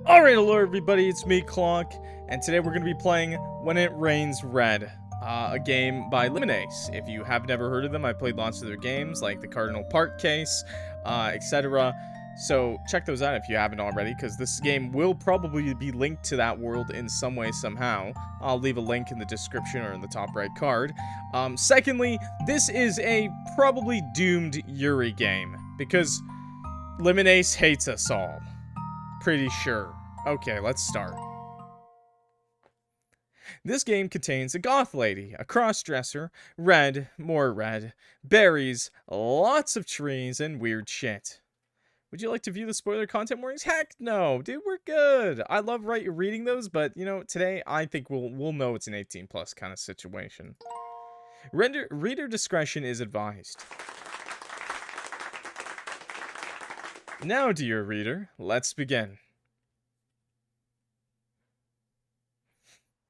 Alright, hello everybody, it's me, Clock, and today we're going to be playing When It Rains Red, a game by Climax. If you have never heard of them, I've played lots of their games, like the Cardinal part case, etc. So check those out if you haven't already, because this game will probably be linked to that world in some way, somehow. I'll leave a link in the description or in the top right card. Secondly, this is a probably doomed Yuri game, because Climax hates us all. Pretty sure. Okay, let's start. This game contains a goth lady, a cross-dresser, red, more red, berries, lots of trees, and weird shit. Would you like to view the spoiler content warnings? Heck no, dude, we're good. I love reading those, but you know, today I think we'll know it's an 18+ kind of situation. Reader discretion is advised. Now, dear reader, let's begin.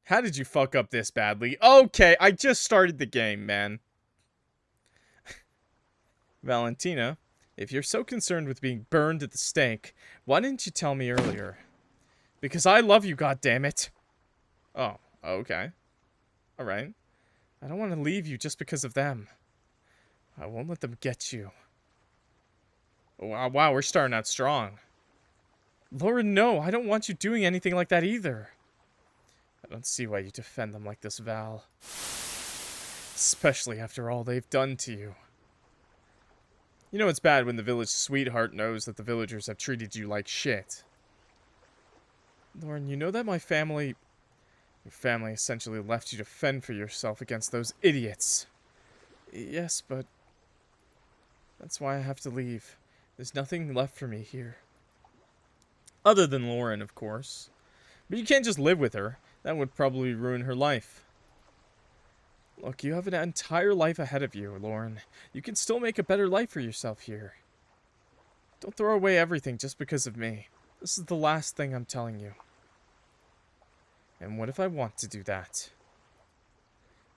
How did you fuck up this badly? Okay, I just started the game, man. Valentina, if you're so concerned with being burned at the stake, why didn't you tell me earlier? Because I love you, goddammit. Oh, okay. Alright. I don't want to leave you just because of them. I won't let them get you. Wow, we're starting out strong. Lauren, no, I don't want you doing anything like that either. I don't see why you defend them like this, Val. Especially after all they've done to you. You know it's bad when the village sweetheart knows that the villagers have treated you like shit. Lauren, you know that your family essentially left you to fend for yourself against those idiots. Yes, but that's why I have to leave. There's nothing left for me here. Other than Lauren, of course. But you can't just live with her. That would probably ruin her life. Look, you have an entire life ahead of you, Lauren. You can still make a better life for yourself here. Don't throw away everything just because of me. This is the last thing I'm telling you. And what if I want to do that?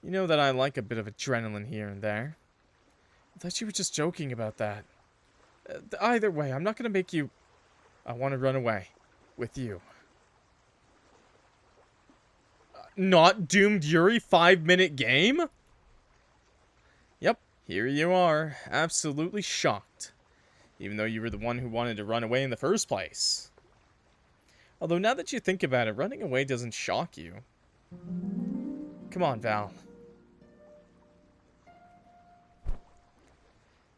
You know that I like a bit of adrenaline here and there. I thought you were just joking about that. Either way, I'm not going to make you... I want to run away. With you. Not doomed Yuri 5-minute game? Yep, here you are, absolutely shocked. Even though you were the one who wanted to run away in the first place. Although now that you think about it, running away doesn't shock you. Come on, Val.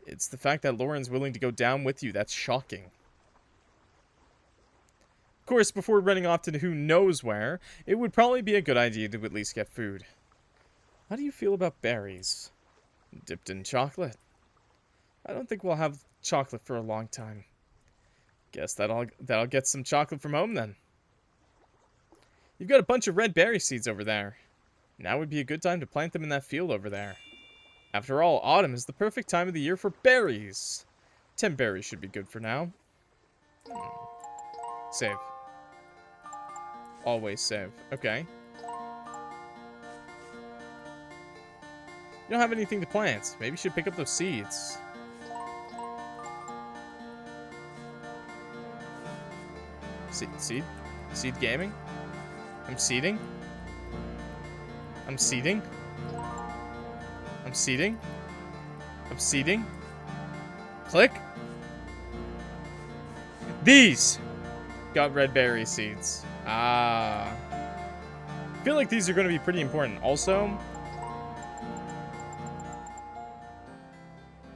It's the fact that Lauren's willing to go down with you that's shocking. Of course, before running off to who knows where, it would probably be a good idea to at least get food. How do you feel about berries? Dipped in chocolate? I don't think we'll have chocolate for a long time. Guess that'll get some chocolate from home then. You've got a bunch of red berry seeds over there. Now would be a good time to plant them in that field over there. After all, autumn is the perfect time of the year for berries. 10 berries should be good for now. Save. Always save. Okay. You don't have anything to plant. Maybe you should pick up those seeds. Seed? Seed gaming? I'm seeding? I'm seeding? I'm seeding? I'm seeding? Click? These! Got red berry seeds. Ah. I feel like these are going to be pretty important. Also,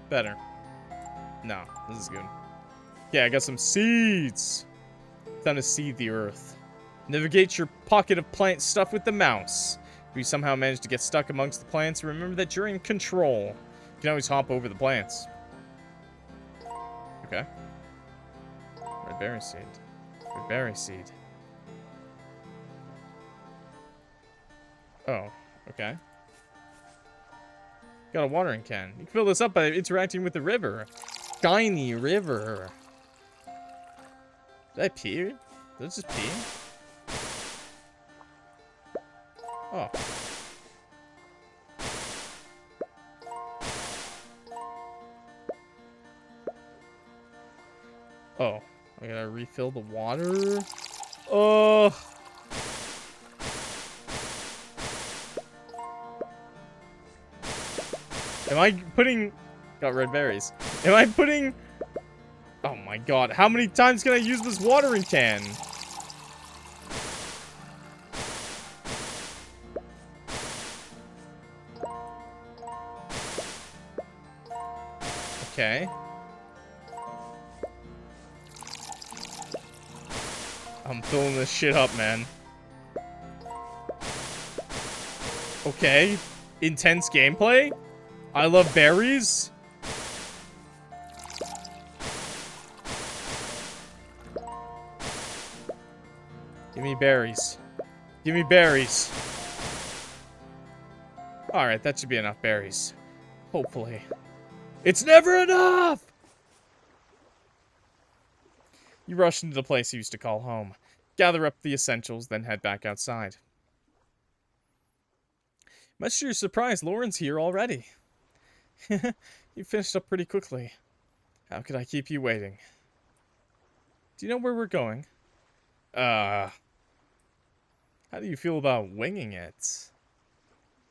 better. No, this is good. Yeah, I got some seeds. Time to seed the earth. Navigate your pocket of plant stuff with the mouse. If you somehow manage to get stuck amongst the plants, remember that you're in control. You can always hop over the plants. Okay. Red berry seed. Red berry seed. Oh, okay. Got a watering can. You can fill this up by interacting with the river. Shiny river. Did I pee? Did I just pee? Oh. Oh, I gotta refill the water. Oh. Am I putting... Got red berries. Am I putting... Oh my god. How many times can I use this watering can? Okay. I'm filling this shit up, man. Okay. Intense gameplay? I love berries? Give me berries. Give me berries. Alright, that should be enough berries. Hopefully. It's never enough! You rush into the place you used to call home. Gather up the essentials, then head back outside. Much to your surprise, Lauren's here already. You finished up pretty quickly. How could I keep you waiting? Do you know where we're going? How do you feel about winging it?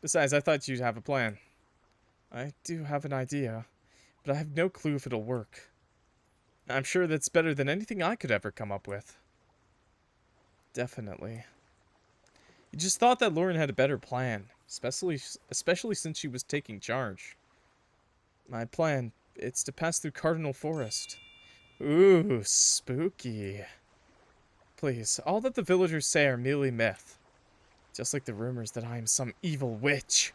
Besides, I thought you'd have a plan. I do have an idea, but I have no clue if it'll work. I'm sure that's better than anything I could ever come up with. Definitely. You just thought that Lauren had a better plan, especially since she was taking charge. My plan, it's to pass through Cardinal Forest. Ooh, spooky. Please, all that the villagers say are merely myth. Just like the rumors that I am some evil witch.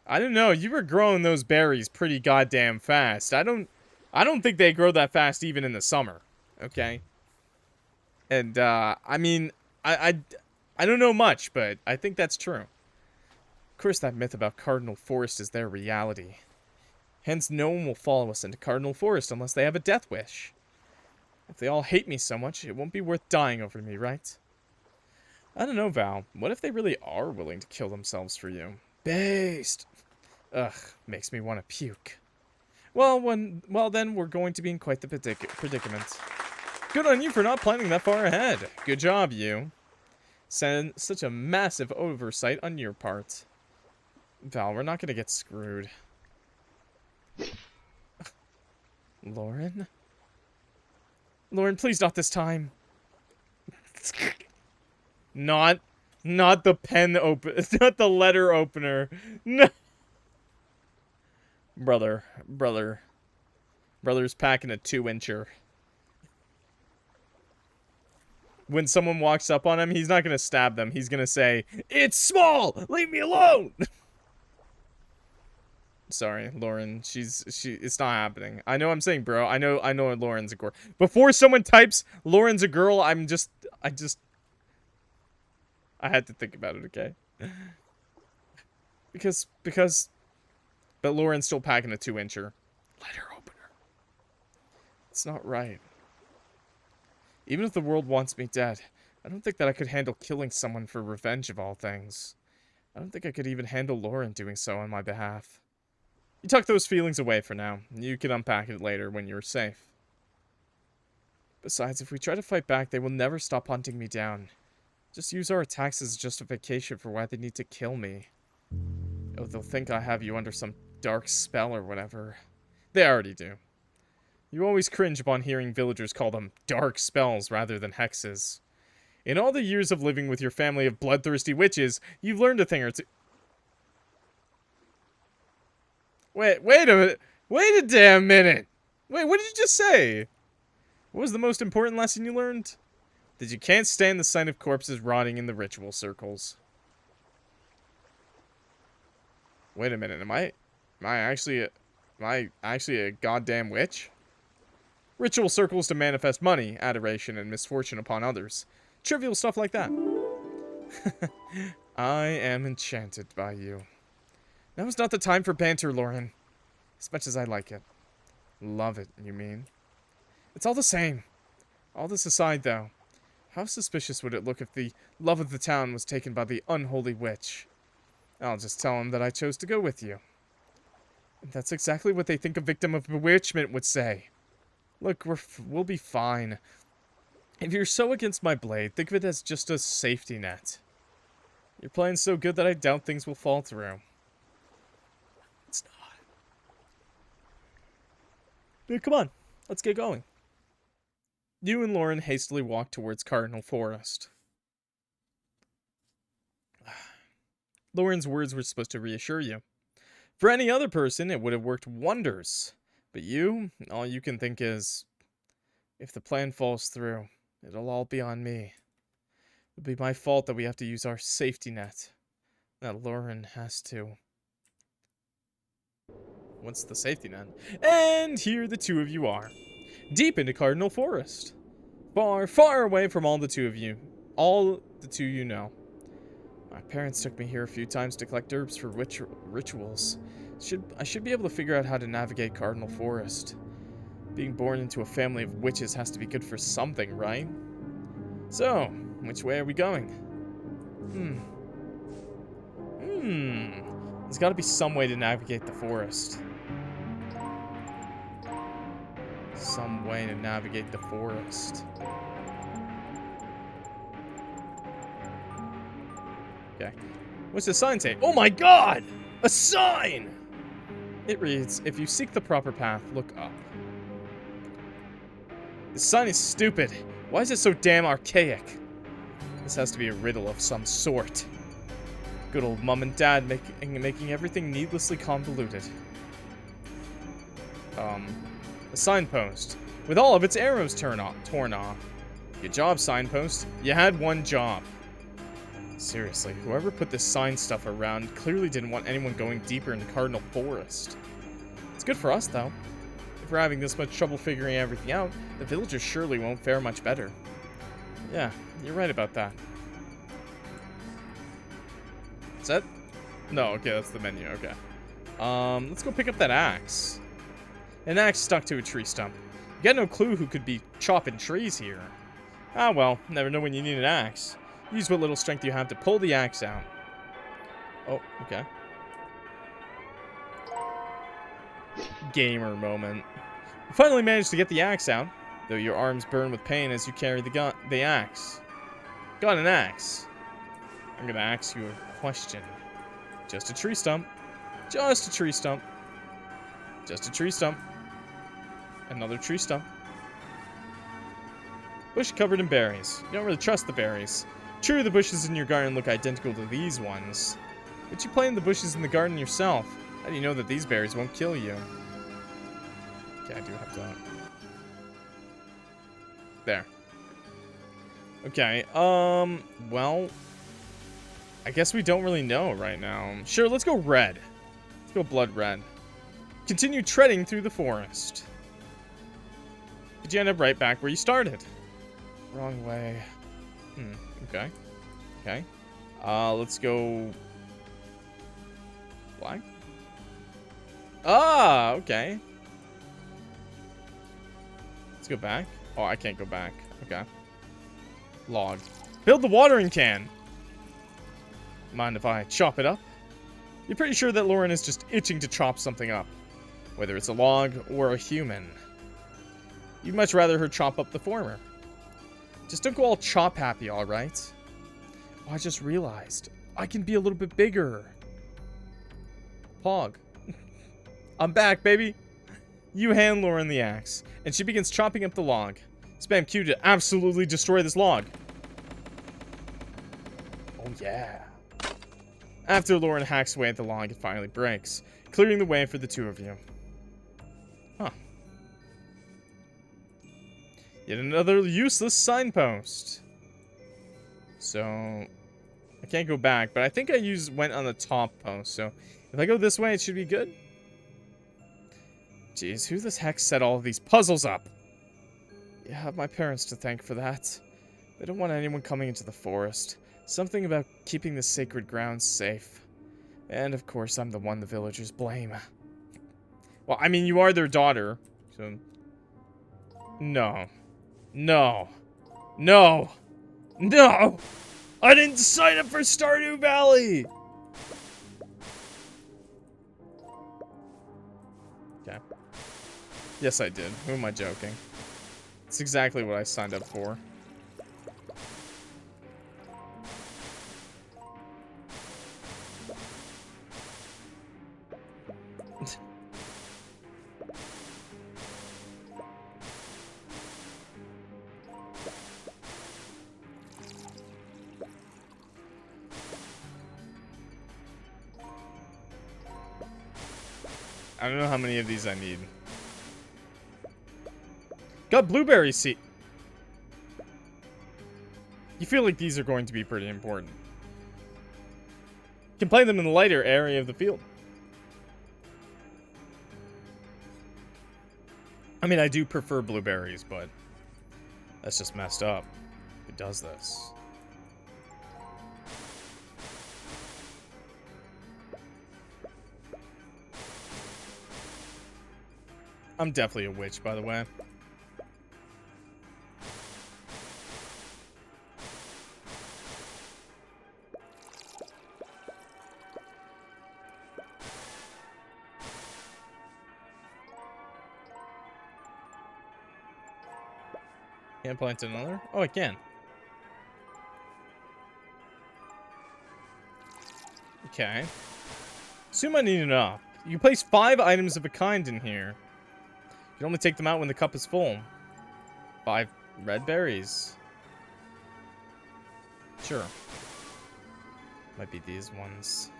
I don't know, you were growing those berries pretty goddamn fast. I don't think they grow that fast even in the summer. Okay? And, I mean, I don't know much, but I think that's true. Of course, that myth about Cardinal Forest is their reality. Hence, no one will follow us into Cardinal Forest unless they have a death wish. If they all hate me so much, it won't be worth dying over me, right? I don't know, Val. What if they really are willing to kill themselves for you? Based! Ugh, makes me want to puke. Well, then we're going to be in quite the predicament. Good on you for not planning that far ahead. Good job, you. Such a massive oversight on your part. Val, we're not going to get screwed. Lauren? Lauren, please not this time. Not the pen open. It's not the letter opener. No. Brother's packing a 2-incher. When someone walks up on him, he's not gonna stab them. He's gonna say, "It's small. Leave me alone." Sorry, Lauren. It's not happening. I know I'm saying bro. I know Lauren's a girl. Before someone types Lauren's a girl, I had to think about it, okay? But Lauren's still packing a 2-incher. Letter opener. It's not right. Even if the world wants me dead, I don't think that I could handle killing someone for revenge of all things. I don't think I could even handle Lauren doing so on my behalf. You tuck those feelings away for now. You can unpack it later when you're safe. Besides, if we try to fight back, they will never stop hunting me down. Just use our attacks as justification for why they need to kill me. Oh, they'll think I have you under some dark spell or whatever. They already do. You always cringe upon hearing villagers call them dark spells rather than hexes. In all the years of living with your family of bloodthirsty witches, you've learned a thing or two. Wait a minute. Wait a damn minute. Wait, what did you just say? What was the most important lesson you learned? That you can't stand the sight of corpses rotting in the ritual circles. Wait a minute, am I actually a goddamn witch? Ritual circles to manifest money, adoration, and misfortune upon others. Trivial stuff like that. I am enchanted by you. Now is not the time for banter, Lauren. As much as I like it. Love it, you mean? It's all the same. All this aside, though. How suspicious would it look if the love of the town was taken by the unholy witch? I'll just tell him that I chose to go with you. And that's exactly what they think a victim of bewitchment would say. Look, we'll be fine. If you're so against my blade, think of it as just a safety net. Your plan's so good that I doubt things will fall through. It's not. Dude, come on. Let's get going. You and Lauren hastily walk towards Cardinal Forest. Lauren's words were supposed to reassure you. For any other person, it would have worked wonders. But you, all you can think is, if the plan falls through, it'll all be on me. It'll be my fault that we have to use our safety net. That Lauren has to. What's the safety net? And here the two of you are. Deep into Cardinal Forest. Far, far away from all the two of you. All the two you know. My parents took me here a few times to collect herbs for rituals. I should be able to figure out how to navigate Cardinal Forest. Being born into a family of witches has to be good for something, right? So, which way are we going? There's got to be some way to navigate the forest. Some way to navigate the forest. Okay. What's the sign say? Oh my god! A sign! It reads, if you seek the proper path, look up. This sign is stupid. Why is it so damn archaic? This has to be a riddle of some sort. Good old mom and dad making everything needlessly convoluted. A signpost. With all of its arrows torn off. Good job, signpost. You had one job. Seriously, whoever put this sign stuff around clearly didn't want anyone going deeper into Cardinal Forest. It's good for us, though. If we're having this much trouble figuring everything out, the villagers surely won't fare much better. Yeah, you're right about that. Is that? No, okay, that's the menu, okay. Let's go pick up that axe. An axe stuck to a tree stump. You got no clue who could be chopping trees here. Ah, well, never know when you need an axe. Use what little strength you have to pull the axe out. Oh, okay. Gamer moment. You finally managed to get the axe out, though your arms burn with pain as you carry the axe. Got an axe. I'm gonna ask you a question. Just a tree stump. Just a tree stump. Just a tree stump. Another tree stump. Bush covered in berries. You don't really trust the berries. True, the bushes in your garden look identical to these ones. But you planted the bushes in the garden yourself. How do you know that these berries won't kill you? Okay, I do have to... There. Okay, well... I guess we don't really know right now. Sure, let's go red. Let's go blood red. Continue treading through the forest. Did you end up right back where you started? Wrong way. Okay. Okay. Let's go... Black? Ah, okay. Let's go back. Oh, I can't go back. Okay. Log. Build the watering can! Mind if I chop it up? You're pretty sure that Lauren is just itching to chop something up. Whether it's a log or a human. You'd much rather her chop up the former. Just don't go all chop happy, alright? Oh, I just realized. I can be a little bit bigger. Pog. I'm back, baby. You hand Lauren the axe, and she begins chopping up the log. Spam Q to absolutely destroy this log. Oh, yeah. After Lauren hacks away at the log, it finally breaks, clearing the way for the two of you. Huh. Yet another useless signpost. So, I can't go back, but I think I went on the top post, so if I go this way, it should be good. Jeez, who the heck set all of these puzzles up? You have my parents to thank for that. They don't want anyone coming into the forest. Something about keeping the sacred grounds safe. And of course, I'm the one the villagers blame. Well, I mean, you are their daughter, so... No. No. No. No! I didn't sign up for Stardew Valley! Okay. Yes, I did. Who am I joking? It's exactly what I signed up for. I don't know how many of these I need. Got blueberry seed. You feel like these are going to be pretty important. You can plant them in the lighter area of the field. I mean, I do prefer blueberries, but that's just messed up. Who does this? I'm definitely a witch, by the way. Can't plant another? Oh, I can. Okay. Assume I need enough. You can place 5 items of a kind in here. You can only take them out when the cup is full. 5 red berries. Sure. Might be these ones.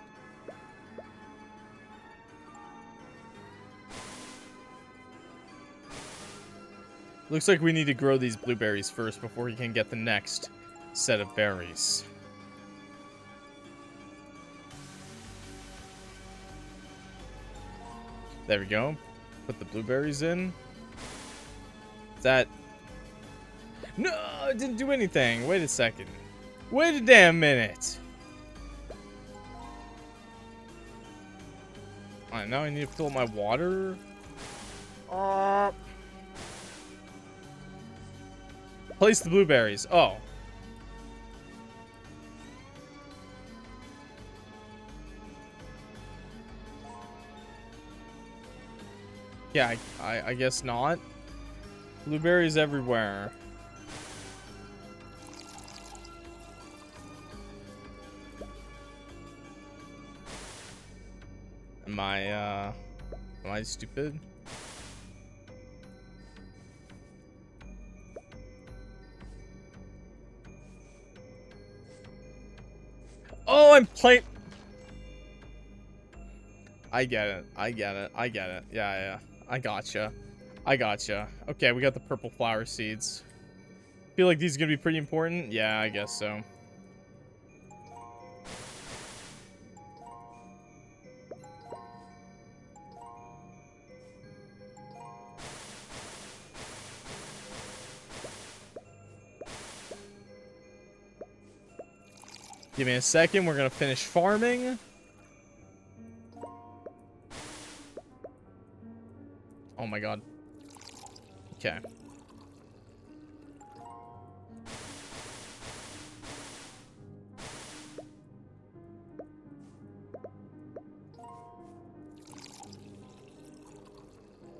Looks like we need to grow these blueberries first before we can get the next set of berries. There we go. Put the blueberries in. That... No, it didn't do anything. Wait a second. Wait a damn minute. Alright, now I need to fill my water. Place the blueberries. Oh. Yeah, I guess not. Blueberries everywhere. Am I stupid? Oh, I'm playing. I get it. I get it. I get it. Yeah, yeah. I gotcha. I gotcha. Okay, we got the purple flower seeds. Feel like these are gonna be pretty important? Yeah, I guess so. Give me a second. We're gonna finish farming. Oh my god. Okay.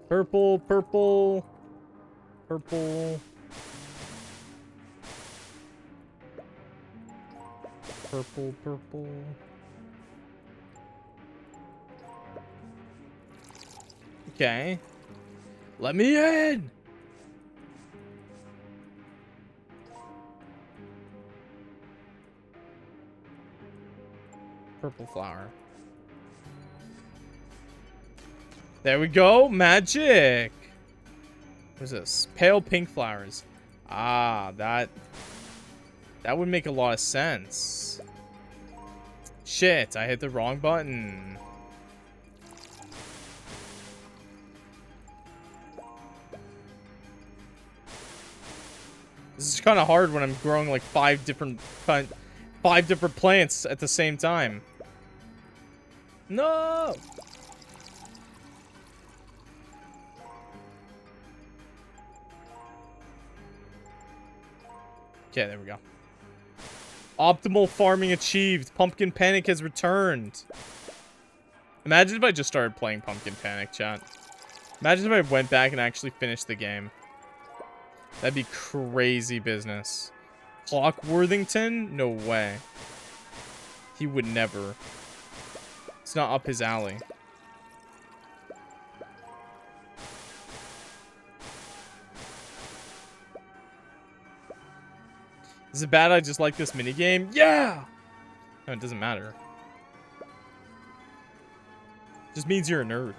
Purple, purple, purple. Purple, purple. Okay. Let me in! Purple flower. There we go. Magic! What is this? Pale pink flowers. Ah, that would make a lot of sense. Shit, I hit the wrong button. This is kind of hard when I'm growing like 5 different plants at the same time. No! Okay, there we go. Optimal farming achieved. Pumpkin Panic has returned. Imagine if I just started playing Pumpkin Panic, chat. Imagine if I went back and actually finished the game. That'd be crazy business. Clockworthington? No way. He would never. It's not up his alley. Is it bad I just like this minigame? Yeah! No, it doesn't matter. Just means you're a nerd.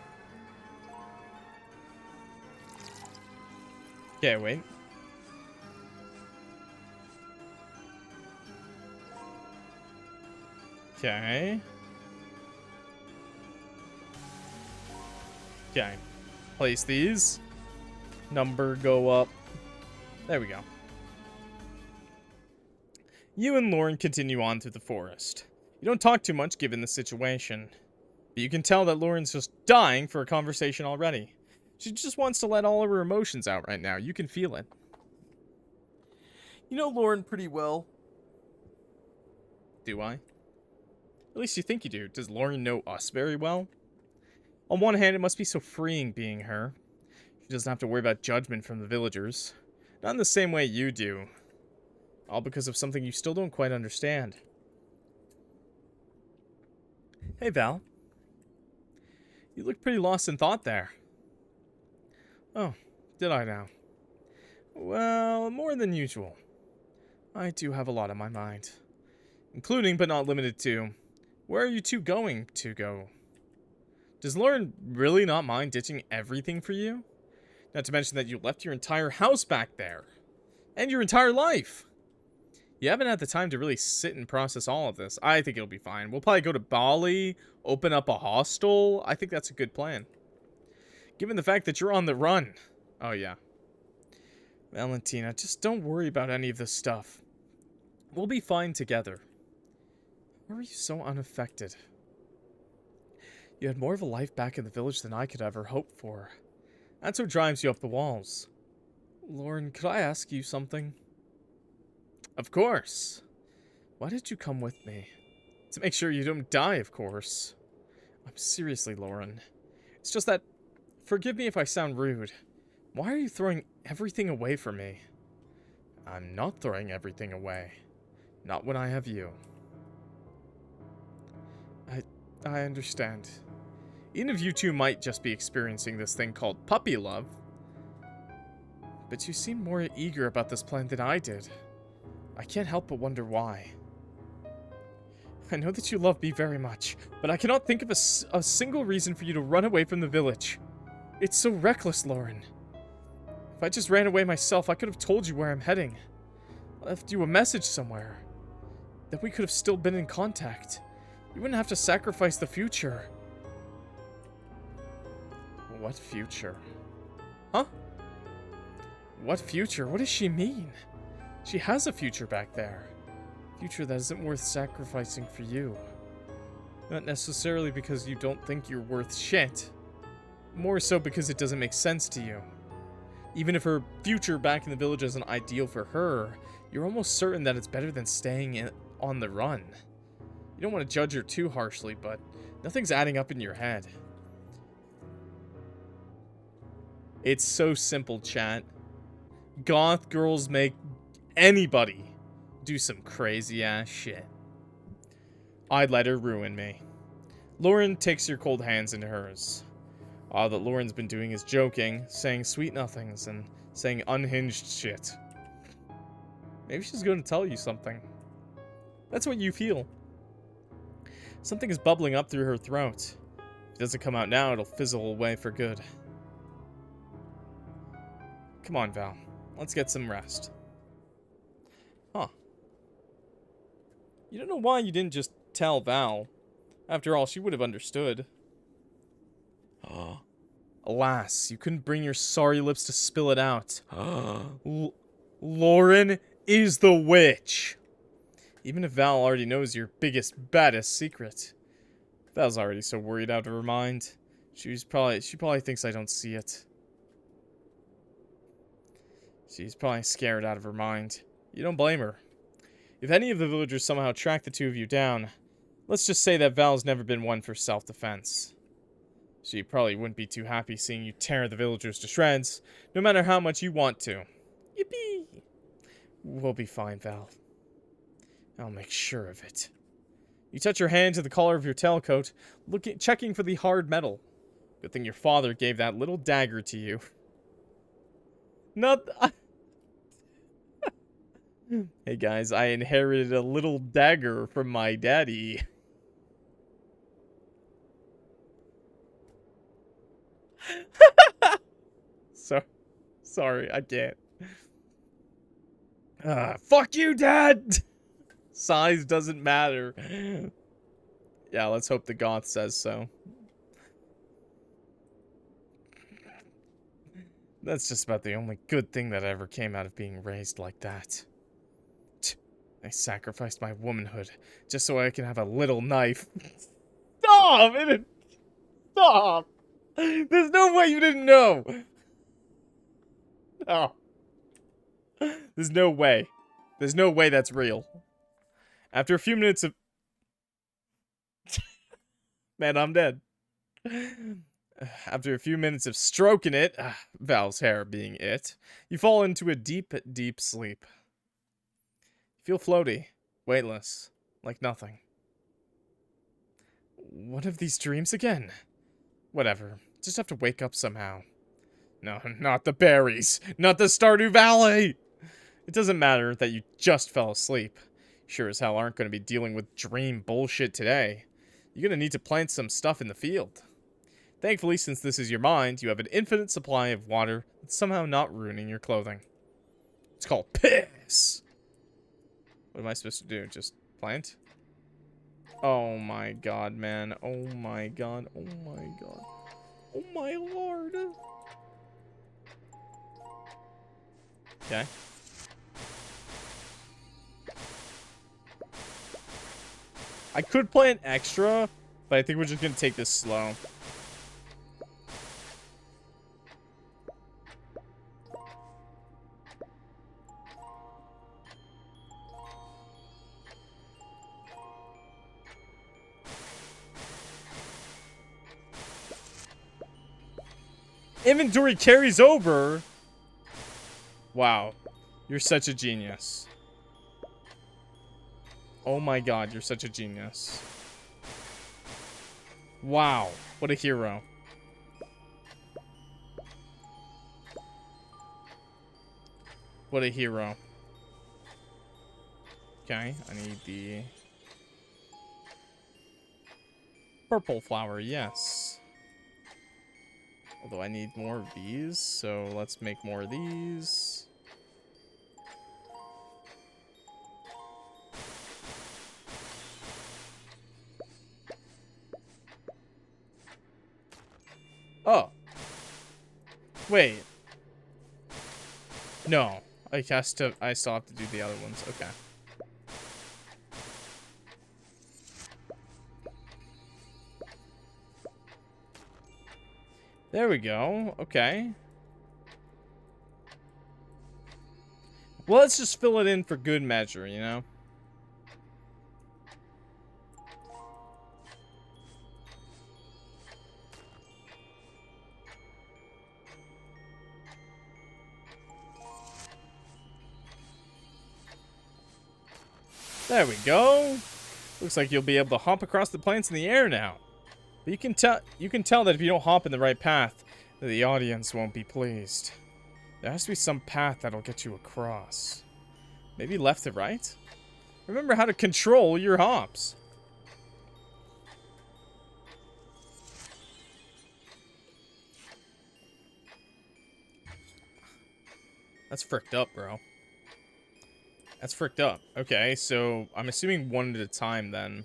Okay, wait. Okay. Okay. Place these. Number go up. There we go. You and Lauren continue on through the forest. You don't talk too much given the situation. But you can tell that Lauren's just dying for a conversation already. She just wants to let all of her emotions out right now. You can feel it. You know Lauren pretty well. Do I? At least you think you do. Does Lauren know us very well? On one hand, it must be so freeing being her. She doesn't have to worry about judgment from the villagers. Not in the same way you do. All because of something you still don't quite understand. Hey, Val. You look pretty lost in thought there. Oh, did I now? Well, more than usual. I do have a lot on my mind. Including, but not limited to, where are you two going to go? Does Lauren really not mind ditching everything for you? Not to mention that you left your entire house back there. And your entire life. You haven't had the time to really sit and process all of this. I think it'll be fine. We'll probably go to Bali, open up a hostel. I think that's a good plan. Given the fact that you're on the run. Oh, yeah. Valentina, just don't worry about any of this stuff. We'll be fine together. Why are you so unaffected? You had more of a life back in the village than I could ever hope for. That's what drives you up the walls. Lauren, could I ask you something? Of course. Why did you come with me? To make sure you don't die, of course. I'm seriously, Lauren. It's just that, forgive me if I sound rude. Why are you throwing everything away from me? I'm not throwing everything away. Not when I have you. I understand. Even if you two might just be experiencing this thing called puppy love. But you seem more eager about this plan than I did. I can't help but wonder why. I know that you love me very much, but I cannot think of a single reason for you to run away from the village. It's so reckless, Lauren. If I just ran away myself, I could have told you where I'm heading. I left you a message somewhere. That we could have still been in contact. You wouldn't have to sacrifice the future. What future? Huh? What future? What does she mean? She has a future back there. Future that isn't worth sacrificing for you. Not necessarily because you don't think you're worth shit. More so because it doesn't make sense to you. Even if her future back in the village isn't ideal for her, you're almost certain that it's better than staying on the run. You don't want to judge her too harshly, but nothing's adding up in your head. It's so simple, chat. Goth girls make anybody do some crazy ass shit. I'd let her ruin me. Lauren takes your cold hands into hers. All that Lauren's been doing is joking, saying sweet nothings, and saying unhinged shit. Maybe she's going to tell you something. That's what you feel. Something is bubbling up through her throat. If it doesn't come out now, it'll fizzle away for good. Come on, Val. Let's get some rest. Huh. You don't know why you didn't just tell Val. After all, she would have understood. Alas, you couldn't bring your sorry lips to spill it out. Lauren is the witch. Even if Val already knows your biggest, baddest secret. Val's already so worried out of her mind. She probably thinks I don't see it. She's probably scared out of her mind. You don't blame her. If any of the villagers somehow track the two of you down, let's just say that Val's never been one for self-defense. She probably wouldn't be too happy seeing you tear the villagers to shreds, no matter how much you want to. Yippee! We'll be fine, Val. I'll make sure of it. You touch your hand to the collar of your tailcoat, checking for the hard metal. Good thing your father gave that little dagger to you. Not... Hey guys, I inherited a little dagger from my daddy. Sorry, I can't. Fuck you, Dad! Size doesn't matter. Yeah, let's hope the goth says so. That's just about the only good thing that ever came out of being raised like that. I sacrificed my womanhood just so I can have a little knife. Stop! Stop! There's no way you didn't know! Oh. There's no way. There's no way that's real. After a few minutes of... Man, I'm dead. After a few minutes of stroking it, Val's hair being it, you fall into a deep, deep sleep. You feel floaty, weightless, like nothing. One of these dreams again? Whatever, just have to wake up somehow. No, not the berries, not the Stardew Valley! It doesn't matter that you just fell asleep. You sure as hell aren't going to be dealing with dream bullshit today. You're going to need to plant some stuff in the field. Thankfully, since this is your mind, you have an infinite supply of water that's somehow not ruining your clothing. It's called piss! What am I supposed to do? Just plant? Oh my god, man. Oh my god. Oh my god. Oh my lord. Okay. I could plant extra, but I think we're just gonna take this slow. Inventory carries over. Wow. You're such a genius. Oh my god, you're such a genius. Wow. What a hero. What a hero. Okay, I need the purple flower, yes. Although I need more of these, so let's make more of these. Oh. Wait. No. I still have to do the other ones. Okay. There we go. Okay. Well, let's just fill it in for good measure, you know? There we go. Looks like you'll be able to hop across the plants in the air now. But you can tell that if you don't hop in the right path, that the audience won't be pleased. There has to be some path that'll get you across. Maybe left to right? Remember how to control your hops. That's fricked up, bro. That's fricked up. Okay, so I'm assuming one at a time then.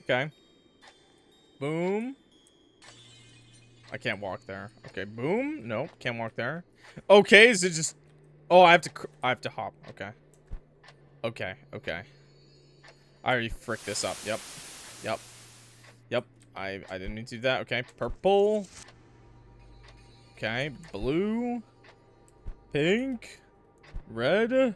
Okay. Boom. I can't walk there. Okay, boom. Nope, can't walk there. Okay, is it just... Oh, I have to hop. Okay. Okay, okay. I already fricked this up. Yep. Yep. Yep. I didn't need to do that. Okay, purple. Okay, blue. Pink. Red.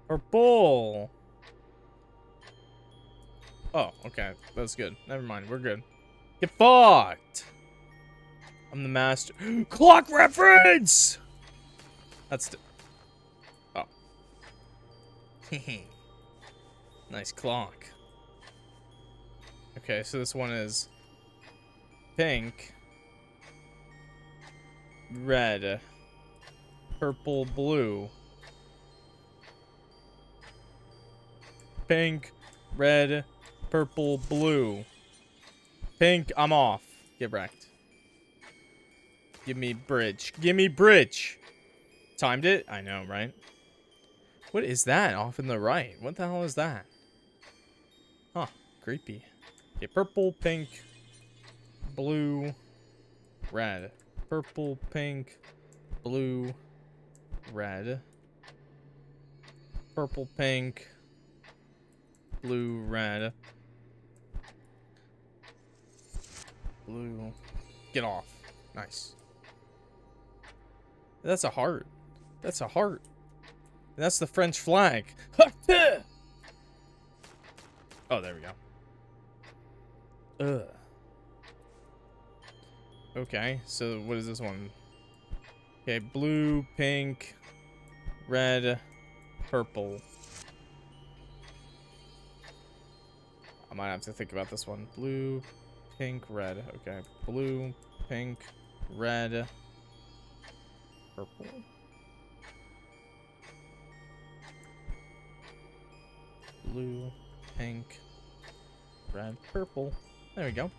Purple. Oh, okay. That's good. Never mind. We're good. Get fucked. I'm the master. Clock reference! That's... Oh. Nice clock. Okay, so this one is... pink. Red. Purple, blue. Pink. Red. purple, blue. Pink, I'm off. Get wrecked. Give me bridge. Give me bridge. Timed it? I know, right? What is that off in the right? What the hell is that? Huh. Creepy. Okay, purple, pink, blue, red. Purple, pink, blue, red. Purple, pink, blue, red. Blue. Get off. Nice. That's a heart. That's a heart. And that's the French flag. Oh, there we go. Ugh. Okay, so what is this one? Okay, blue, pink, red, purple. I might have to think about this one. Blue, pink, red. Okay, blue, pink, red, purple. Blue, pink, red, purple. There we go.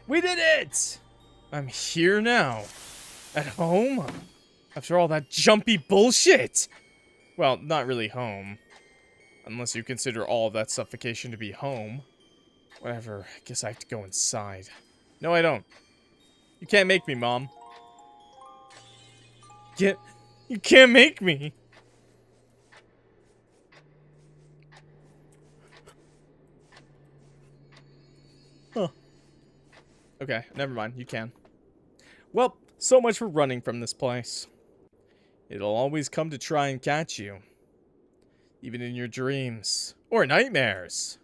We did it! I'm here now. At home? After all that jumpy bullshit! Well, not really home. Unless you consider all of that suffocation to be home. Whatever, I guess I have to go inside. No, I don't. You can't make me, Mom. You can't make me! Huh. Okay, never mind, you can. Well, so much for running from this place. It'll always come to try and catch you. Even in your dreams. Or nightmares.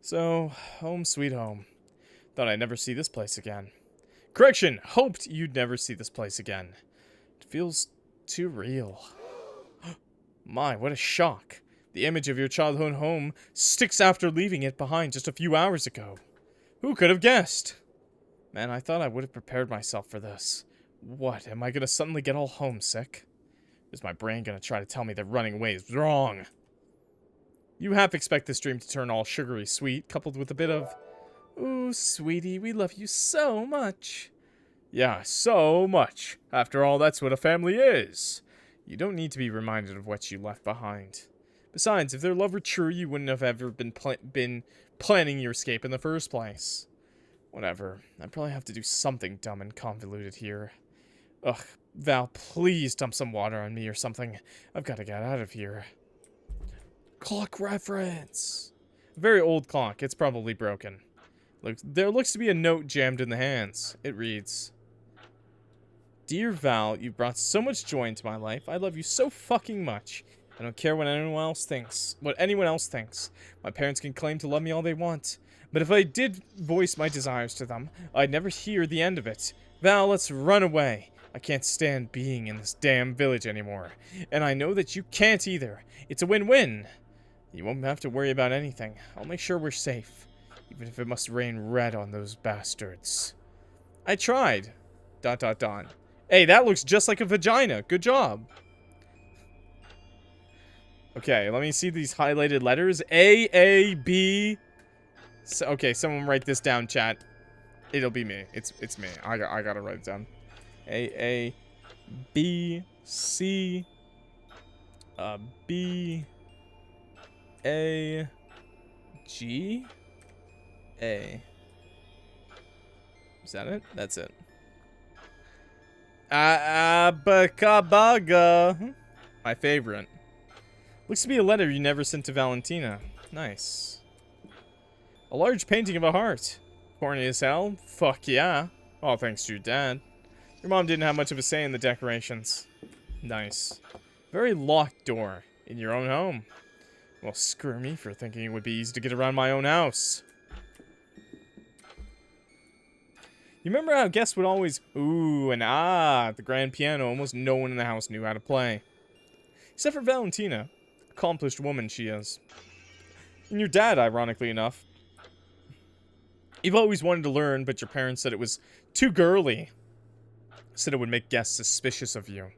So, home sweet home. Thought I'd never see this place again. Correction, hoped you'd never see this place again. It feels too real. My, what a shock. The image of your childhood home sticks after leaving it behind just a few hours ago. Who could have guessed? Man, I thought I would have prepared myself for this. What, am I gonna suddenly get all homesick? Is my brain gonna try to tell me that running away is wrong? You half expect this dream to turn all sugary sweet, coupled with a bit of, ooh, sweetie, we love you so much. Yeah, so much. After all, that's what a family is. You don't need to be reminded of what you left behind. Besides, if their love were true, you wouldn't have ever been planning your escape in the first place. Whatever. I probably have to do something dumb and convoluted here. Ugh, Val, please dump some water on me or something. I've got to get out of here. Clock reference. A very old clock. It's probably broken. Look, there looks to be a note jammed in the hands. It reads, Dear Val, you brought so much joy into my life. I love you so fucking much. I don't care what anyone else thinks. My parents can claim to love me all they want. But if I did voice my desires to them, I'd never hear the end of it. Val, let's run away. I can't stand being in this damn village anymore. And I know that you can't either. It's a win-win. You won't have to worry about anything. I'll make sure we're safe. Even if it must rain red on those bastards. I tried. ... Hey, that looks just like a vagina. Good job. Okay, let me see these highlighted letters. A, B. So, okay, someone write this down, chat. It'll be me. It's me. I gotta write it down. A, B, C, B, A, G, A. Is that it? That's it. Abakabaga. My favorite. Looks to be a letter you never sent to Valentina. Nice. A large painting of a heart. Corny as hell? Fuck yeah. All thanks to your dad. Your mom didn't have much of a say in the decorations. Nice. Very locked door. In your own home. Well, screw me for thinking it would be easy to get around my own house. You remember how guests would always ooh and ah at the grand piano? Almost no one in the house knew how to play. Except for Valentina. Accomplished woman she is. And your dad, ironically enough. You've always wanted to learn, but your parents said it was too girly. Said it would make guests suspicious of you.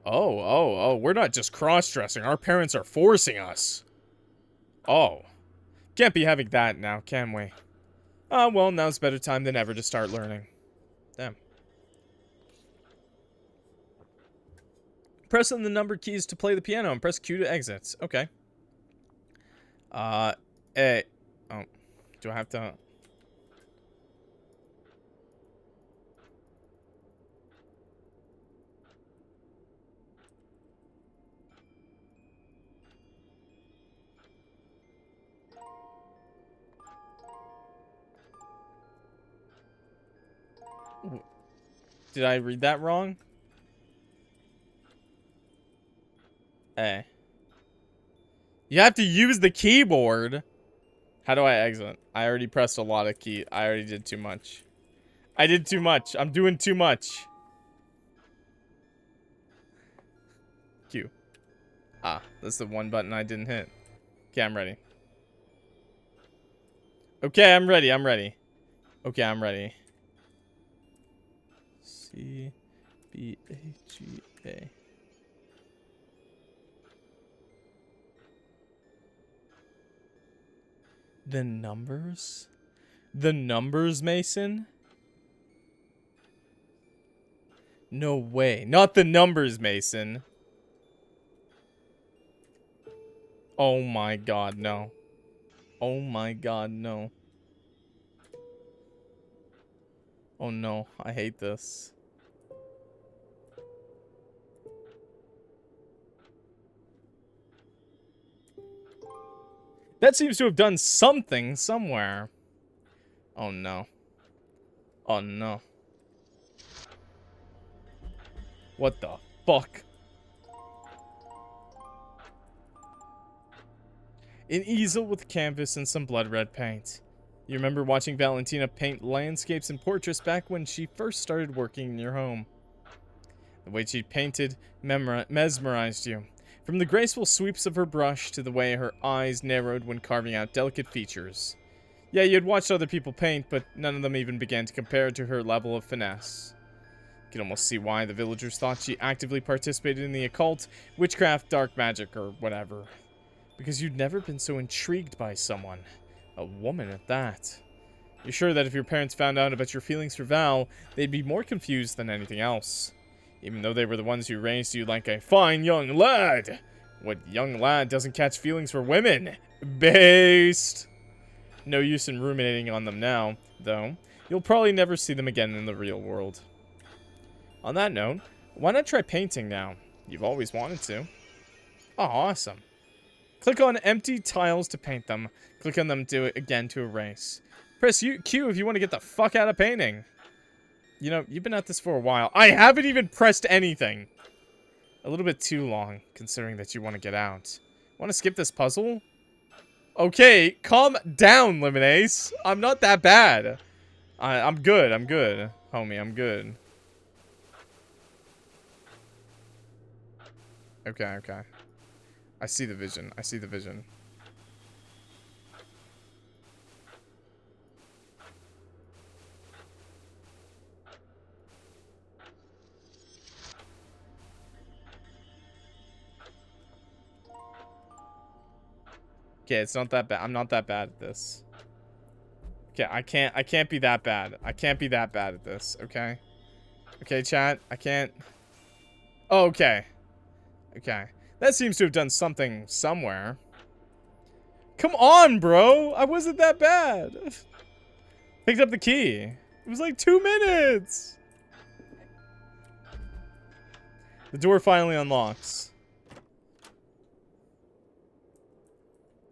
Oh, we're not just cross-dressing. Our parents are forcing us. Oh. Can't be having that now, can we? Ah, well, now's a better time than ever to start learning. Damn. Press on the number keys to play the piano and press Q to exit. Okay. A. Oh. Do I have to... Did I read that wrong? A. You have to use the keyboard. How do I exit? I already pressed a lot of key. I already did too much. I did too much. I'm doing too much. Q. Ah, that's the one button I didn't hit. Okay, I'm ready. Okay, I'm ready. I'm ready. Okay, I'm ready. C B A G A. The numbers? The numbers, Mason? No way. Not the numbers, Mason. Oh my god, no. Oh my god, no. Oh no, I hate this. That seems to have done something somewhere. Oh no. Oh no. What the fuck? An easel with canvas and some blood red paint. You remember watching Valentina paint landscapes and portraits back when she first started working in your home. The way she painted mesmerized you. From the graceful sweeps of her brush to the way her eyes narrowed when carving out delicate features. Yeah, you had watched other people paint, but none of them even began to compare to her level of finesse. You can almost see why the villagers thought she actively participated in the occult, witchcraft, dark magic, or whatever. Because you'd never been so intrigued by someone. A woman at that. You're sure that if your parents found out about your feelings for Val, they'd be more confused than anything else. Even though they were the ones who raised you like a fine young lad. What young lad doesn't catch feelings for women? Based. No use in ruminating on them now, though. You'll probably never see them again in the real world. On that note, why not try painting now? You've always wanted to. Oh, awesome. Click on empty tiles to paint them. Click on them again to erase. Press Q if you want to get the fuck out of painting. You know, you've been at this for a while. I haven't even pressed anything. A little bit too long, considering that you want to get out. Want to skip this puzzle? Okay, calm down, Lemonade. I'm not that bad. I'm good. I'm good, homie. I'm good. Okay, okay. I see the vision. I see the vision. Okay, it's not that bad. I'm not that bad at this. Okay, I can't be that bad. I can't be that bad at this, okay? Okay, chat, I can't. Oh, okay. Okay. That seems to have done something somewhere. Come on, bro! I wasn't that bad. Picked up the key. It was like 2 minutes! The door finally unlocks.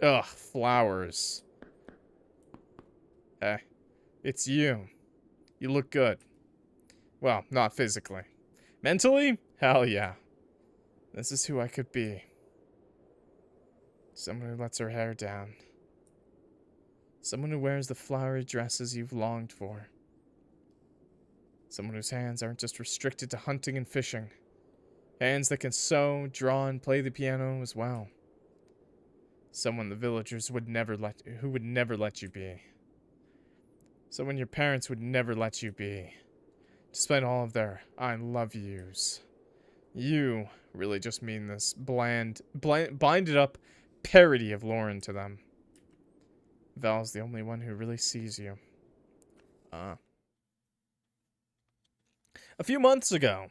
Ugh, flowers. Eh, it's you. You look good. Well, not physically. Mentally? Hell yeah. This is who I could be. Someone who lets her hair down. Someone who wears the flowery dresses you've longed for. Someone whose hands aren't just restricted to hunting and fishing. Hands that can sew, draw, and play the piano as well. Someone the villagers would never let you be. Someone your parents would never let you be. Despite all of their I love yous. You really just mean this binded up parody of Lauren to them. Val's the only one who really sees you. A few months ago.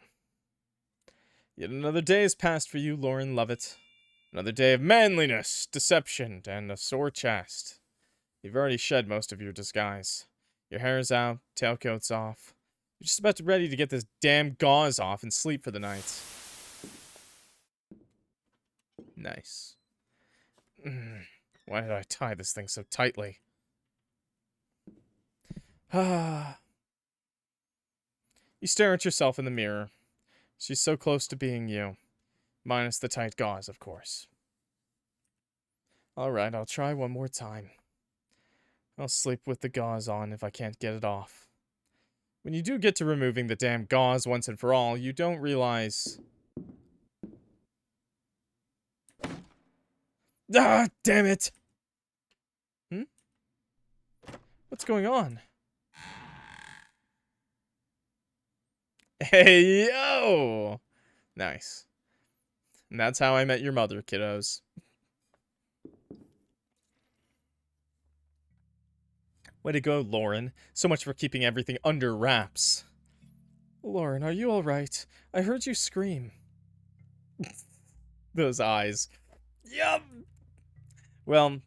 Yet another day has passed for you, Lauren Lovett. Another day of manliness, deception, and a sore chest. You've already shed most of your disguise. Your hair's out, tailcoat's off. You're just about ready to get this damn gauze off and sleep for the night. Nice. Why did I tie this thing so tightly? Ah. You stare at yourself in the mirror. She's so close to being you. Minus the tight gauze, of course. Alright, I'll try one more time. I'll sleep with the gauze on if I can't get it off. When you do get to removing the damn gauze once and for all, you don't realize... Ah, damn it! What's going on? Hey, yo! Nice. And that's how I met your mother, kiddos. Way to go, Lauren. So much for keeping everything under wraps. Lauren, are you alright? I heard you scream. Those eyes. Yup! Well,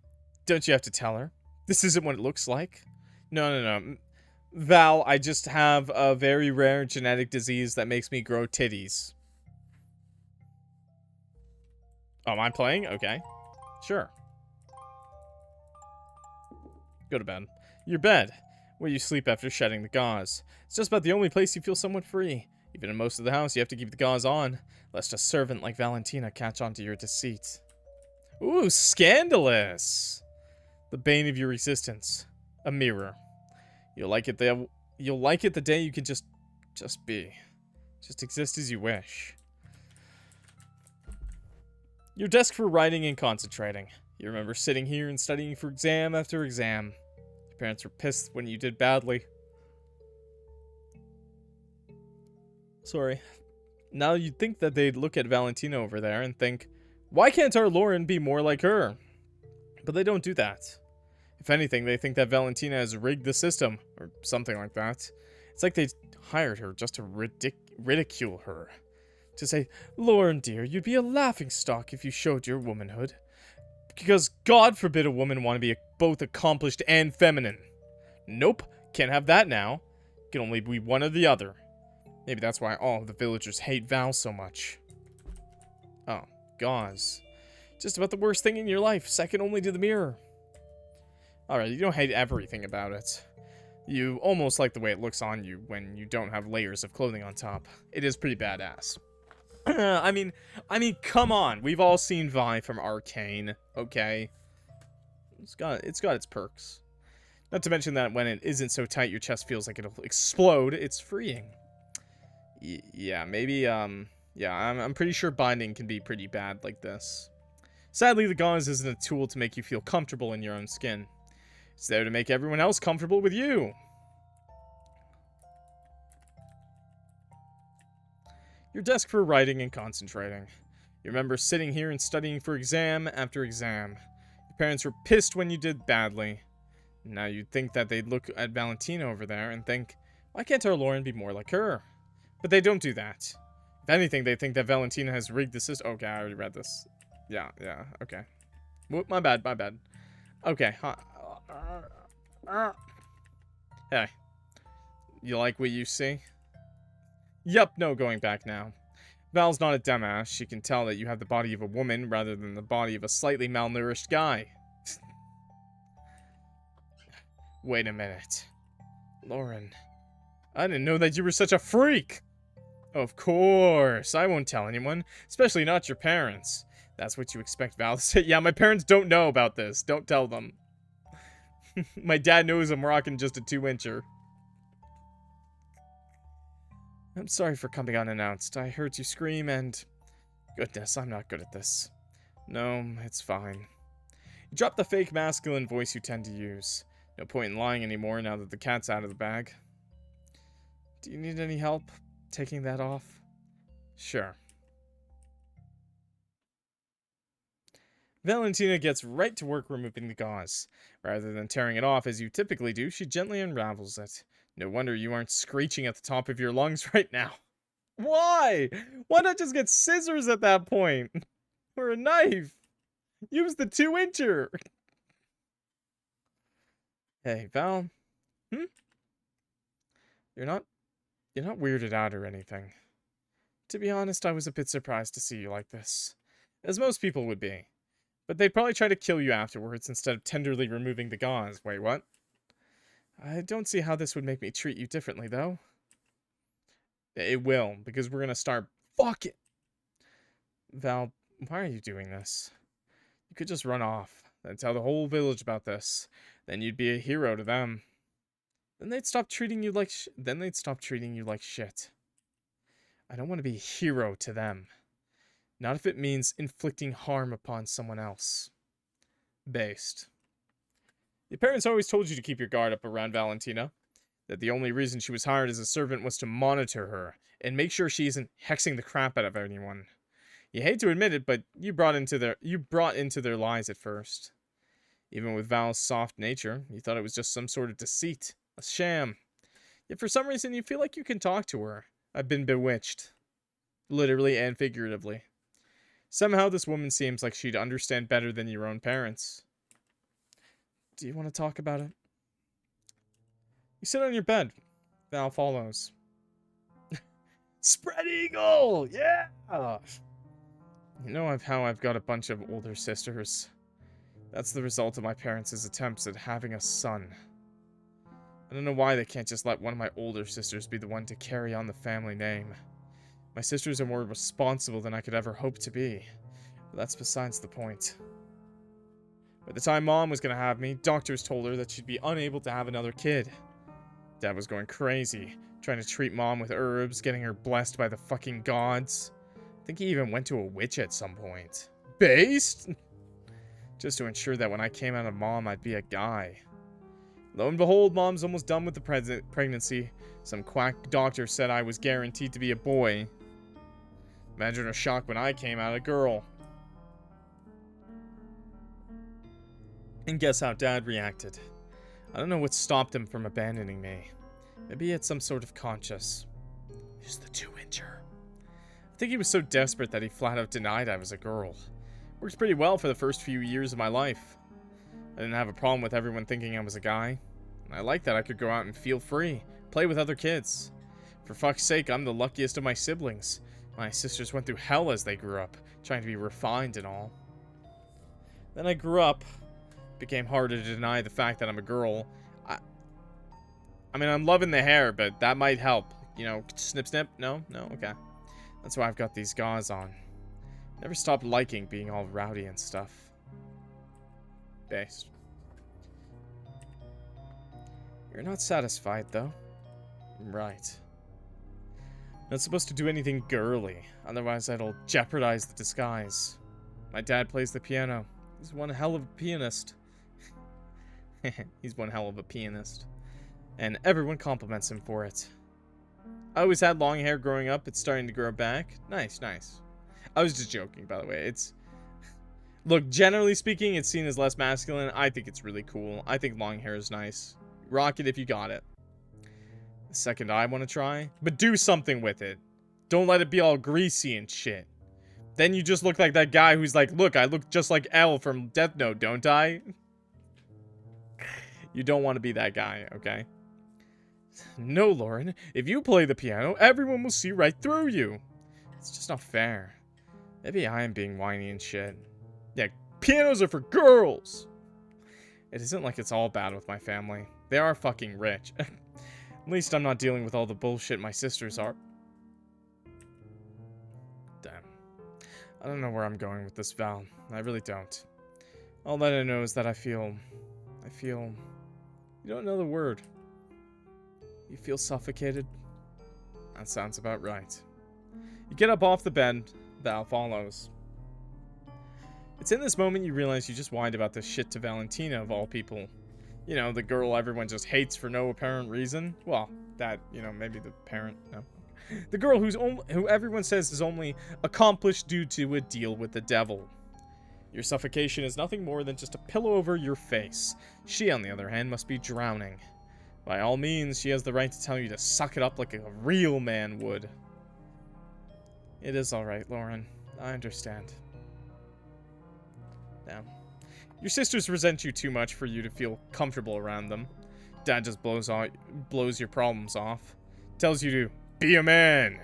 don't you have to tell her? This isn't what it looks like. No. Val, I just have a very rare genetic disease that makes me grow titties. Oh, am I playing? Okay. Sure. Go to bed. Your bed, where you sleep after shedding the gauze. It's just about the only place you feel somewhat free. Even in most of the house, you have to keep the gauze on, lest a servant like Valentina catch on to your deceit. Ooh, scandalous! The bane of your existence. A mirror. You'll like it the day you can just be. Just exist as you wish. Your desk for writing and concentrating. You remember sitting here and studying for exam after exam. Your parents were pissed when you did badly. Sorry. Now you'd think that they'd look at Valentina over there and think, why can't our Lauren be more like her? But they don't do that. If anything, they think that Valentina has rigged the system, or something like that. It's like they hired her just to ridicule her. To say, Lauren dear, you'd be a laughingstock if you showed your womanhood. Because God forbid a woman want to be both accomplished and feminine. Nope, can't have that now. Can only be one or the other. Maybe that's why all of the villagers hate Val so much. Oh, gauze. Just about the worst thing in your life, second only to the mirror. Alright, you don't hate everything about it. You almost like the way it looks on you when you don't have layers of clothing on top. It is pretty badass. I mean, come on. We've all seen Vi from Arcane, okay? It's got its perks. Not to mention that when it isn't so tight, your chest feels like it'll explode. It's freeing. Yeah, maybe, yeah, I'm pretty sure binding can be pretty bad like this. Sadly, the gauze isn't a tool to make you feel comfortable in your own skin. It's there to make everyone else comfortable with you. Your desk for writing and concentrating. You remember sitting here and studying for exam after exam. Your parents were pissed when you did badly. Now you'd think that they'd look at Valentina over there and think, why can't our Lauren be more like her? But they don't do that. If anything, they think that Valentina has rigged the system. Okay, I already read this. Yeah, okay. Whoop, my bad. Okay, Hey. You like what you see? Yup, no going back now. Val's not a dumbass. She can tell that you have the body of a woman rather than the body of a slightly malnourished guy. Wait a minute. Lauren. I didn't know that you were such a freak! Of course. I won't tell anyone. Especially not your parents. That's what you expect Val to say. Yeah, my parents don't know about this. Don't tell them. My dad knows I'm rocking just a 2-incher. I'm sorry for coming unannounced. I heard you scream and... Goodness, I'm not good at this. No, it's fine. You drop the fake masculine voice you tend to use. No point in lying anymore now that the cat's out of the bag. Do you need any help taking that off? Sure. Valentina gets right to work removing the gauze. Rather than tearing it off as you typically do, she gently unravels it. No wonder you aren't screeching at the top of your lungs right now. Why? Why not just get scissors at that point? Or a knife? Use the 2-incher. Hey, Val. Hmm? You're not weirded out or anything. To be honest, I was a bit surprised to see you like this. As most people would be. But they'd probably try to kill you afterwards instead of tenderly removing the gauze. Wait, what? I don't see how this would make me treat you differently, though. It will, because we're gonna start fucking. Val, why are you doing this? You could just run off, then tell the whole village about this. Then you'd be a hero to them. Then they'd stop treating you like shit. I don't want to be a hero to them. Not if it means inflicting harm upon someone else. Based. Your parents always told you to keep your guard up around Valentina. That the only reason she was hired as a servant was to monitor her and make sure she isn't hexing the crap out of anyone. You hate to admit it, but you brought into their lies at first. Even with Val's soft nature, you thought it was just some sort of deceit, a sham. Yet for some reason you feel like you can talk to her. I've been bewitched. Literally and figuratively. Somehow this woman seems like she'd understand better than your own parents. Do you want to talk about it? You sit on your bed. Val follows. Spread eagle! Yeah! You know how I've got a bunch of older sisters. That's the result of my parents' attempts at having a son. I don't know why they can't just let one of my older sisters be the one to carry on the family name. My sisters are more responsible than I could ever hope to be. But that's besides the point. By the time Mom was gonna have me, doctors told her that she'd be unable to have another kid. Dad was going crazy, trying to treat Mom with herbs, getting her blessed by the fucking gods. I think he even went to a witch at some point. Based? Just to ensure that when I came out of Mom, I'd be a guy. Lo and behold, Mom's almost done with the pregnancy. Some quack doctor said I was guaranteed to be a boy. Imagine her shock when I came out a girl. And guess how Dad reacted. I don't know what stopped him from abandoning me. Maybe he had some sort of conscience. He's the 2-incher. I think he was so desperate that he flat out denied I was a girl. Worked pretty well for the first few years of my life. I didn't have a problem with everyone thinking I was a guy. I liked that I could go out and feel free, play with other kids. For fuck's sake, I'm the luckiest of my siblings. My sisters went through hell as they grew up, trying to be refined and all. Then I grew up. It became harder to deny the fact that I'm a girl. I mean, I'm loving the hair, but that might help. You know, snip snip? No? No? Okay. That's why I've got these gauze on. Never stopped liking being all rowdy and stuff. Based. You're not satisfied, though. Right. Not supposed to do anything girly, otherwise that'll jeopardize the disguise. My dad plays the piano. He's one hell of a pianist. He's one hell of a pianist. And everyone compliments him for it. I always had long hair growing up. It's starting to grow back. Nice, nice. I was just joking, by the way. It's... Look, generally speaking, it's seen as less masculine. I think it's really cool. I think long hair is nice. Rock it if you got it. The second I want to try. But do something with it. Don't let it be all greasy and shit. Then you just look like that guy who's like, look, I look just like L from Death Note, don't I? You don't want to be that guy, okay? No, Lauren. If you play the piano, everyone will see right through you. It's just not fair. Maybe I am being whiny and shit. Yeah, pianos are for girls! It isn't like it's all bad with my family. They are fucking rich. At least I'm not dealing with all the bullshit my sisters are. Damn. I don't know where I'm going with this, Val. I really don't. All that I know is that I feel... You don't know the word. You feel suffocated? That sounds about right. You get up off the bed. Val follows. It's in this moment you realize you just whined about this shit to Valentina, of all people. You know, the girl everyone just hates for no apparent reason. Well, that, you know, maybe the parent, no. The girl who everyone says is only accomplished due to a deal with the devil. Your suffocation is nothing more than just a pillow over your face. She, on the other hand, must be drowning. By all means, she has the right to tell you to suck it up like a real man would. It is alright, Lauren. I understand. Now, your sisters resent you too much for you to feel comfortable around them. Dad just blows your problems off. Tells you to be a man.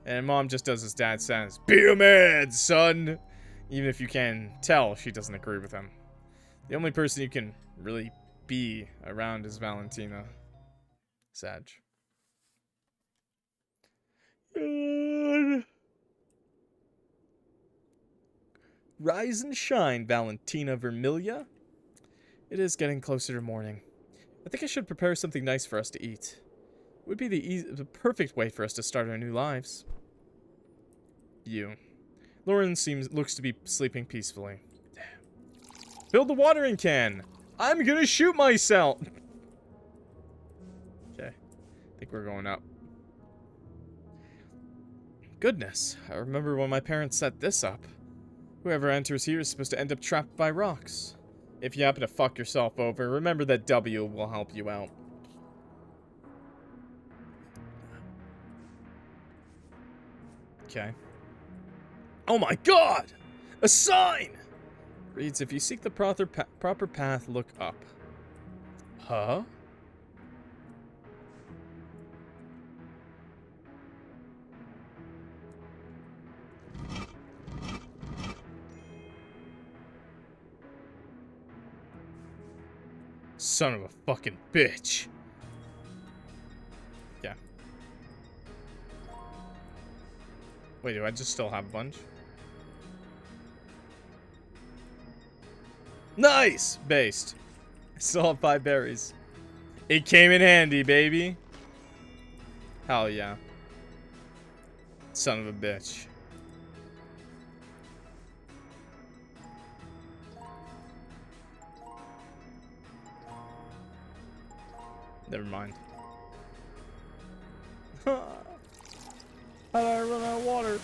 And Mom just does as Dad says. Be a man, son! Even if you can tell she doesn't agree with him. The only person you can really be around is Valentina. Sag. Rise and shine, Valentina Vermilia. It is getting closer to morning. I think I should prepare something nice for us to eat. It would be the perfect way for us to start our new lives. Lauren looks to be sleeping peacefully. Fill the watering can! I'm gonna shoot myself! Okay. I think we're going up. Goodness, I remember when my parents set this up. Whoever enters here is supposed to end up trapped by rocks. If you happen to fuck yourself over, remember that W will help you out. Okay. Oh my god! A sign! Reads, if you seek the proper path, look up. Huh? Son of a fucking bitch. Yeah. Wait, do I just still have a bunch? Nice! Based. I still have 5 berries. It came in handy, baby. Hell yeah. Son of a bitch. Never mind. How did I run out of water?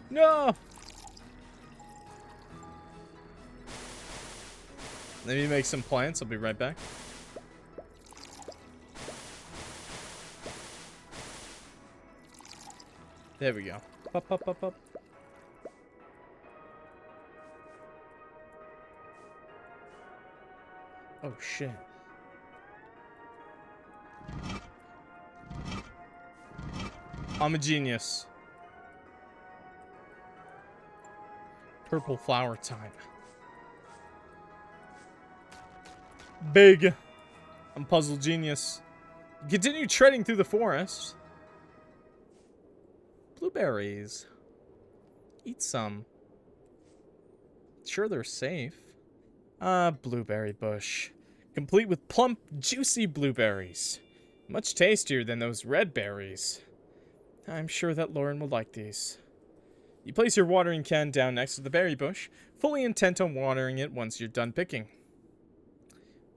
No! Let me make some plants. I'll be right back. There we go. Pop, pop, pop, pop. Oh, shit. I'm a genius. Purple flower time. Big. I'm puzzle genius. Continue treading through the forest. Blueberries. Eat some. Sure, they're safe. Blueberry bush. Complete with plump, juicy blueberries. Much tastier than those red berries. I'm sure that Lauren will like these. You place your watering can down next to the berry bush, fully intent on watering it once you're done picking.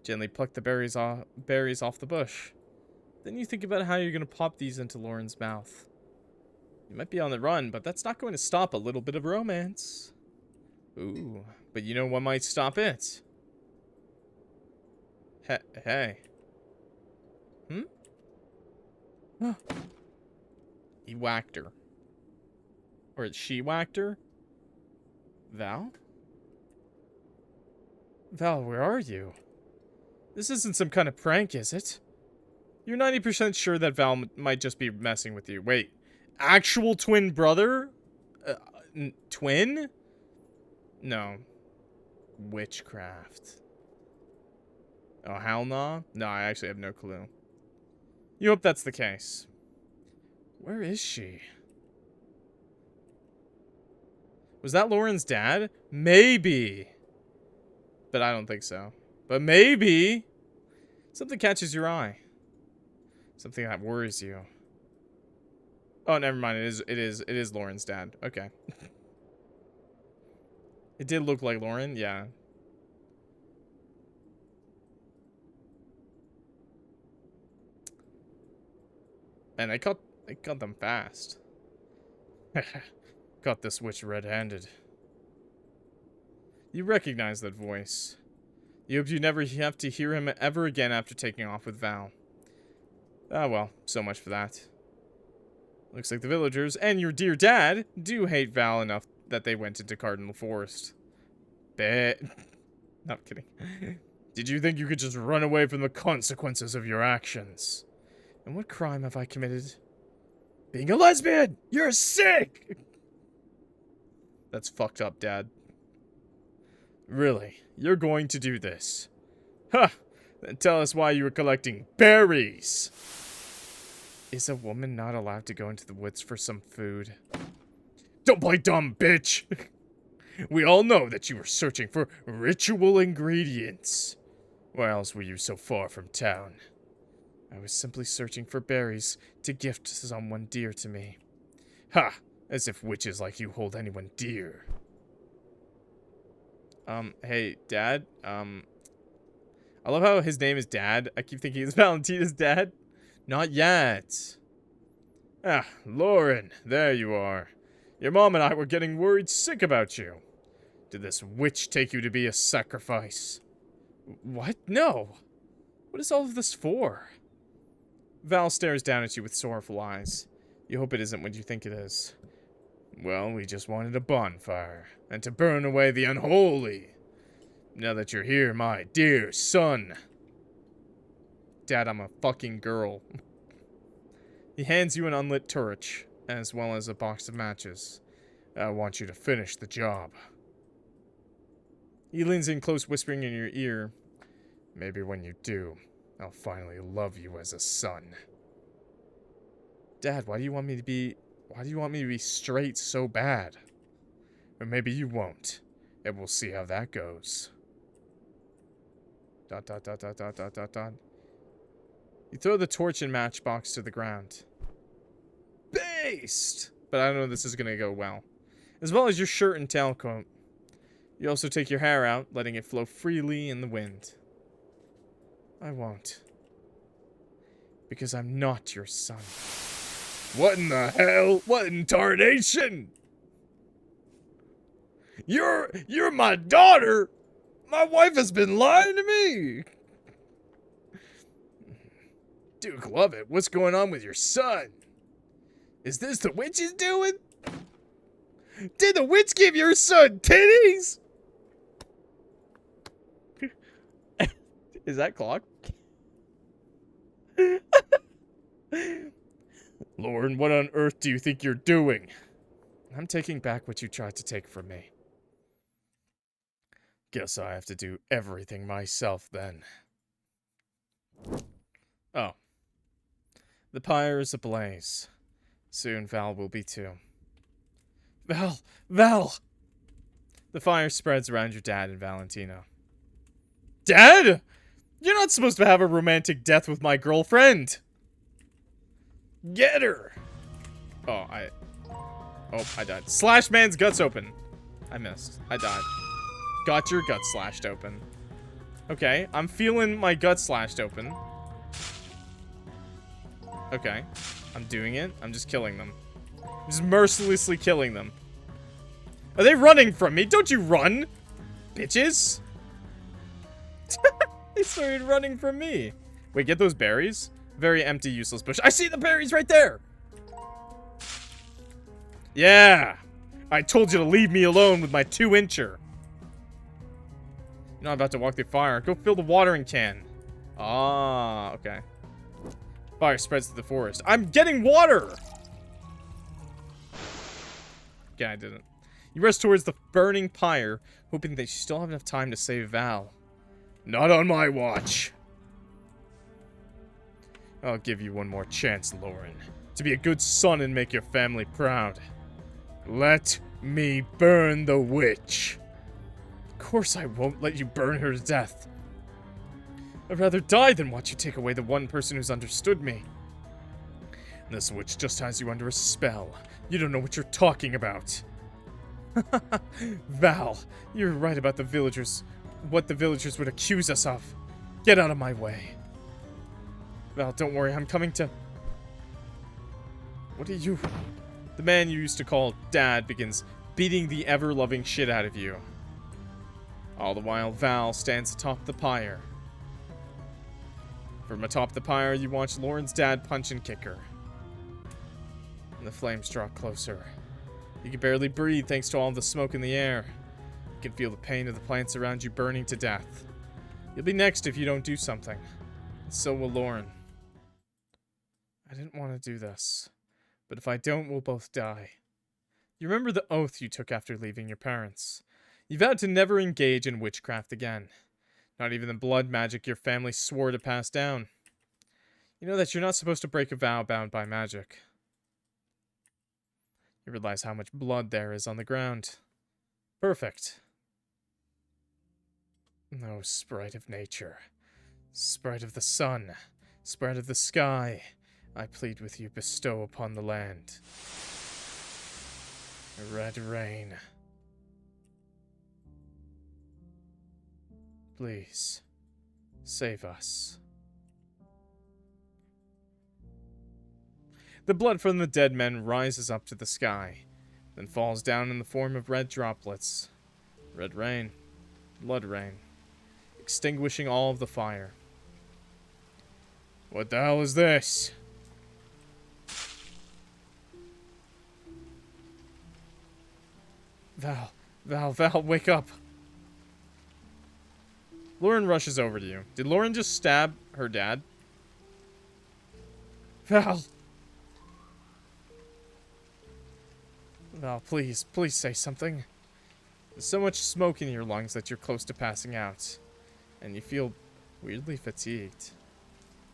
Gently pluck the berries off the bush. Then you think about how you're going to pop these into Lauren's mouth. You might be on the run, but that's not going to stop a little bit of romance. Ooh, but you know what might stop it? Hey. He whacked her. Or she whacked her? Val? Val, where are you? This isn't some kind of prank, is it? You're 90% sure that Val might just be messing with you. Wait, actual twin brother? Twin? No. Witchcraft. Oh, hell no? No, I actually have no clue. You hope that's the case. Where is she? Was that Lauren's dad? Maybe. But I don't think so. But maybe. Something catches your eye. Something that worries you. Oh, never mind. It is Lauren's dad. Okay. It did look like Lauren, yeah. And I cut them fast. caught this witch red-handed. You recognize that voice. You hope you never have to hear him ever again after taking off with Val. Ah, well, so much for that. Looks like the villagers and your dear dad do hate Val enough that they went into Cardinal Forest. Bet. Not kidding. Did you think you could just run away from the consequences of your actions? And what crime have I committed? Being a lesbian! You're sick! That's fucked up, Dad. Really? You're going to do this? Huh! Then tell us why you were collecting berries! Is a woman not allowed to go into the woods for some food? Don't play dumb, bitch! We all know that you were searching for ritual ingredients. Why else were you so far from town? I was simply searching for berries to gift to someone dear to me. Ha! As if witches like you hold anyone dear. Hey, Dad, I love how his name is Dad. I keep thinking it's Valentina's dad. Not yet. Ah, Lauren, there you are. Your mom and I were getting worried sick about you. Did this witch take you to be a sacrifice? What? No. What is all of this for? Val stares down at you with sorrowful eyes. You hope it isn't what you think it is. Well, we just wanted a bonfire, and to burn away the unholy. Now that you're here, my dear son. Dad, I'm a fucking girl. He hands you an unlit torch, as well as a box of matches. I want you to finish the job. He leans in close, whispering in your ear. Maybe when you do, I'll finally love you as a son. Dad, why do you want me to be straight so bad? Or maybe you won't, and we'll see how that goes. ... You throw the torch and matchbox to the ground. Based! But I don't know if this is gonna go well. As well as your shirt and tailcoat. You also take your hair out, letting it flow freely in the wind. I won't. Because I'm not your son. What in the hell? What in tarnation? You're my daughter? My wife has been lying to me. Duke Lovett, what's going on with your son? Is this the witch's doing? Did the witch give your son titties? Is that clock? Lauren, what on earth do you think you're doing? I'm taking back what you tried to take from me. Guess I have to do everything myself then. Oh. The pyre is ablaze. Soon Val will be too. Val! Val! The fire spreads around your dad and Valentina. Dad? You're not supposed to have a romantic death with my girlfriend! Get her! Oh, I died. Slash man's guts open. I missed. I died. Got your gut slashed open. Okay, I'm feeling my gut slashed open. Okay, I'm doing it. I'm just killing them. I'm just mercilessly killing them. Are they running from me? Don't you run, bitches! They started running from me. Wait, get those berries? Very empty, useless bush. I see the berries right there! Yeah! I told you to leave me alone with my 2-incher. You're not about to walk through fire. Go fill the watering can. Ah, okay. Fire spreads through the forest. I'm getting water! Okay, I didn't. You rush towards the burning pyre, hoping that you still have enough time to save Val. Not on my watch. I'll give you one more chance, Lauren. To be a good son and make your family proud. Let me burn the witch. Of course I won't let you burn her to death. I'd rather die than watch you take away the one person who's understood me. This witch just has you under a spell. You don't know what you're talking about. Val, you're right about the villagers. What the villagers would accuse us of. Get out of my way. Val, don't worry, I'm coming to... What are you... The man you used to call Dad begins beating the ever-loving shit out of you. All the while, Val stands atop the pyre. From atop the pyre, you watch Lauren's dad punch and kick her. And the flames draw closer. You can barely breathe thanks to all the smoke in the air. You can feel the pain of the plants around you burning to death. You'll be next if you don't do something. And so will Lauren. I didn't want to do this. But if I don't, we'll both die. You remember the oath you took after leaving your parents. You vowed to never engage in witchcraft again. Not even the blood magic your family swore to pass down. You know that you're not supposed to break a vow bound by magic. You realize how much blood there is on the ground. Perfect. No sprite of nature. Sprite of the sun. Sprite of the sky. I plead with you, bestow upon the land. Red rain. Please, save us. The blood from the dead men rises up to the sky, then falls down in the form of red droplets. Red rain. Blood rain. Extinguishing all of the fire. What the hell is this? Val, wake up. Lauren rushes over to you. Did Lauren just stab her dad? Val, please say something. There's so much smoke in your lungs that you're close to passing out. And you feel weirdly fatigued.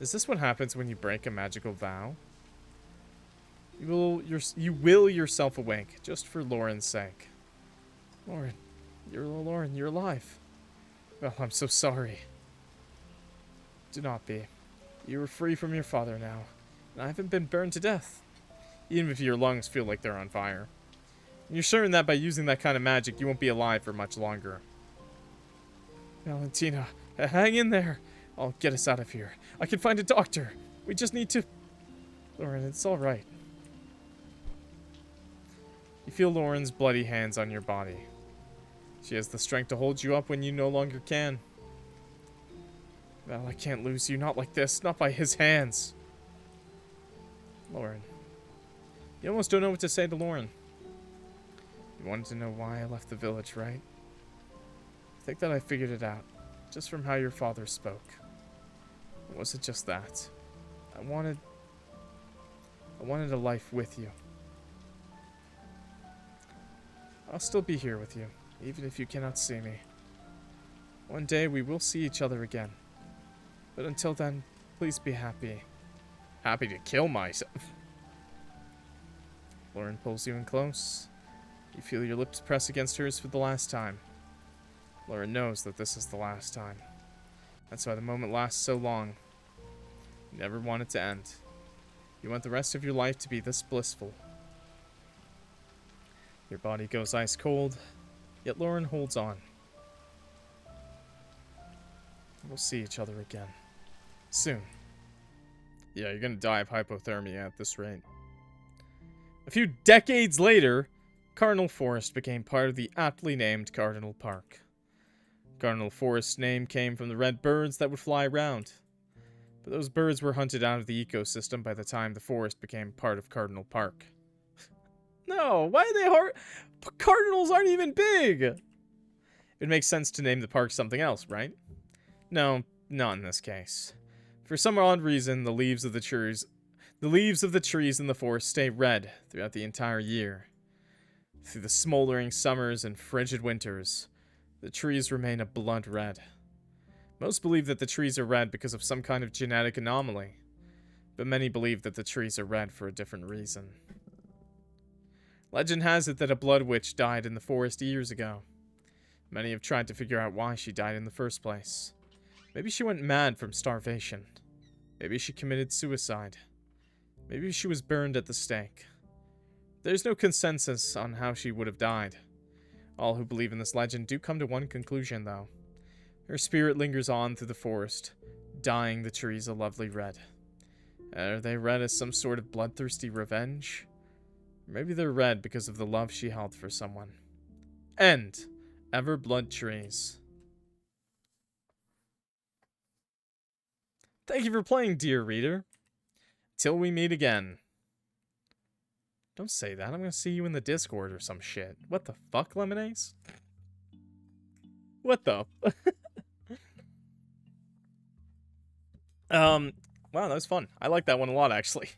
Is this what happens when you break a magical vow? You will yourself awake, just for Lauren's sake. Lauren, you're alive. Well, I'm so sorry. Do not be. You are free from your father now, and I haven't been burned to death. Even if your lungs feel like they're on fire. And you're certain that by using that kind of magic, you won't be alive for much longer. Valentina, hang in there. I'll get us out of here. I can find a doctor. We just need to... Lauren, it's alright. You feel Lauren's bloody hands on your body. She has the strength to hold you up when you no longer can. Val, I can't lose you. Not like this. Not by his hands. Lauren. You almost don't know what to say to Lauren. You wanted to know why I left the village, right? I think that I figured it out. Just from how your father spoke. Or was it just that? I wanted a life with you. I'll still be here with you, even if you cannot see me. One day we will see each other again. But until then, please be happy. Happy to kill myself. Lauren pulls you in close. You feel your lips press against hers for the last time. Lauren knows that this is the last time. That's why the moment lasts so long. You never want it to end. You want the rest of your life to be this blissful. Your body goes ice cold, yet Lauren holds on. We'll see each other again. Soon. Yeah, you're gonna die of hypothermia at this rate. A few decades later, Cardinal Forest became part of the aptly named Cardinal Park. Cardinal Forest's name came from the red birds that would fly around. But those birds were hunted out of the ecosystem by the time the forest became part of Cardinal Park. No, why are they hard? Cardinals aren't even big! It makes sense to name the park something else, right? No, not in this case. For some odd reason, the leaves of the trees in the forest stay red throughout the entire year. Through the smoldering summers and frigid winters, the trees remain a blood red. Most believe that the trees are red because of some kind of genetic anomaly, but many believe that the trees are red for a different reason. Legend has it that a blood witch died in the forest years ago. Many have tried to figure out why she died in the first place. Maybe she went mad from starvation. Maybe she committed suicide. Maybe she was burned at the stake. There's no consensus on how she would have died. All who believe in this legend do come to one conclusion, though. Her spirit lingers on through the forest, dyeing the trees a lovely red. Are they red as some sort of bloodthirsty revenge? Maybe they're red because of the love she held for someone. End. Ever blood trees. Thank you for playing, dear reader. Till we meet again. Don't say that. I'm gonna see you in the Discord or some shit. What the fuck, Lemonades? What the? Wow, that was fun. I like that one a lot, actually.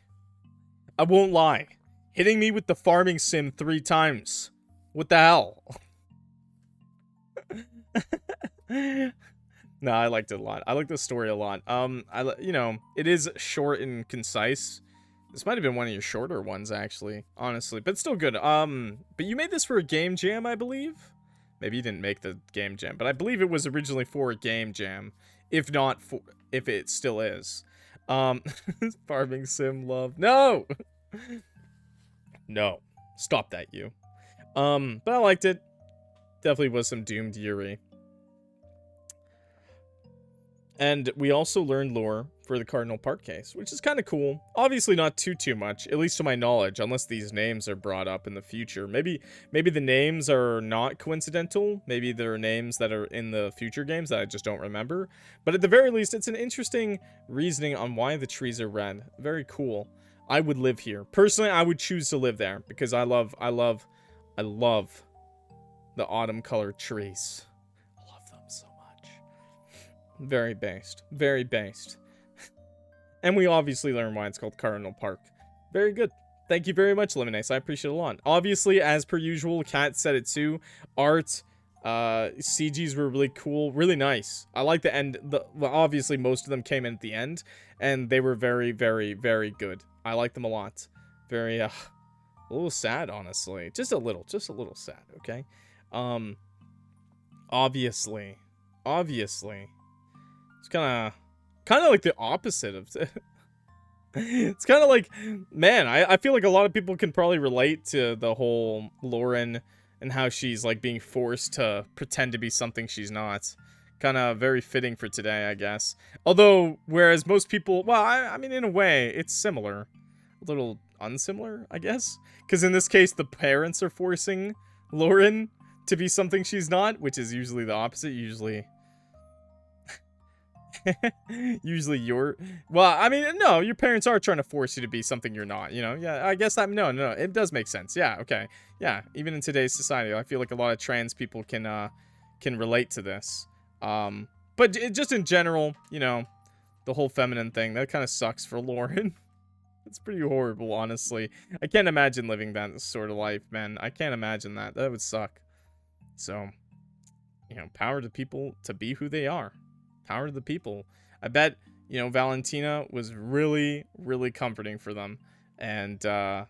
I won't lie. Hitting me with the farming sim 3 times. What the hell? No, I liked it a lot. I like the story a lot. You know, it is short and concise. This might have been one of your shorter ones, actually, honestly, but still good. But you made this for a game jam, I believe. Maybe you didn't make the game jam, but I believe it was originally for a game jam, if not for, if it still is. Farming sim love. No, no, stop that, you. But I liked it. Definitely was some doomed Yuri. And we also learned lore for the Cardinal Park case, which is kind of cool. Obviously not too much, at least to my knowledge, unless these names are brought up in the future. Maybe the names are not coincidental. Maybe there are names that are in the future games that I just don't remember. But at the very least, it's an interesting reasoning on why the trees are red. Very cool. I would live here. Personally, I would choose to live there because I love the autumn colored trees. Very based. Very based. And we obviously learn why it's called Cardinal Park. Very good. Thank you very much, Lemonade. I appreciate it a lot. Obviously, as per usual, Kat said it too. Art, CGs were really cool. Really nice. I like the end. Well, obviously, most of them came in at the end. And they were very, very, very good. I like them a lot. Very, a little sad, honestly. Just a little sad, okay? Obviously. It's kind of like the opposite of it's kind of like, man, I feel like a lot of people can probably relate to the whole Lauren and how she's like being forced to pretend to be something she's not. Kind of very fitting for today, I guess. Although, whereas most people, well, I mean, in a way, it's similar. A little unsimilar, I guess. Because in this case, the parents are forcing Lauren to be something she's not, which is usually the opposite. Usually well, I mean, no, your parents are trying to force you to be something you're not, you know? Yeah, I guess that, no, it does make sense. Yeah, okay. Yeah, even in today's society, I feel like a lot of trans people can relate to this. But just in general, you know, the whole feminine thing, that kind of sucks for Lauren. It's pretty horrible, honestly. I can't imagine living that sort of life, man. I can't imagine that. That would suck. So, you know, power to people to be who they are. Power to the people. I bet, you know, Valentina was really, really comforting for them. And I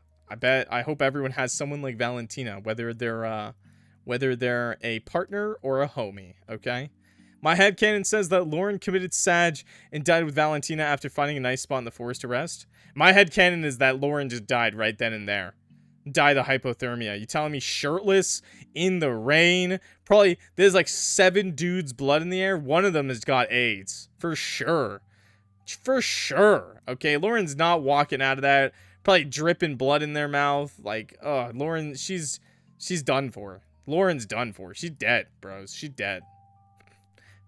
hope everyone has someone like Valentina, whether they're a partner or a homie, okay? My headcanon says that Lauren committed Sag and died with Valentina after finding a nice spot in the forest to rest. My headcanon is that Lauren just died right then and there. Died of hypothermia. You telling me shirtless in the rain? Probably there's like 7 dudes' blood in the air. One of them has got AIDS for sure. For sure. Okay, Lauren's not walking out of that. Probably dripping blood in their mouth. Like, Lauren, she's done for. Lauren's done for. She's dead, bros. She's dead.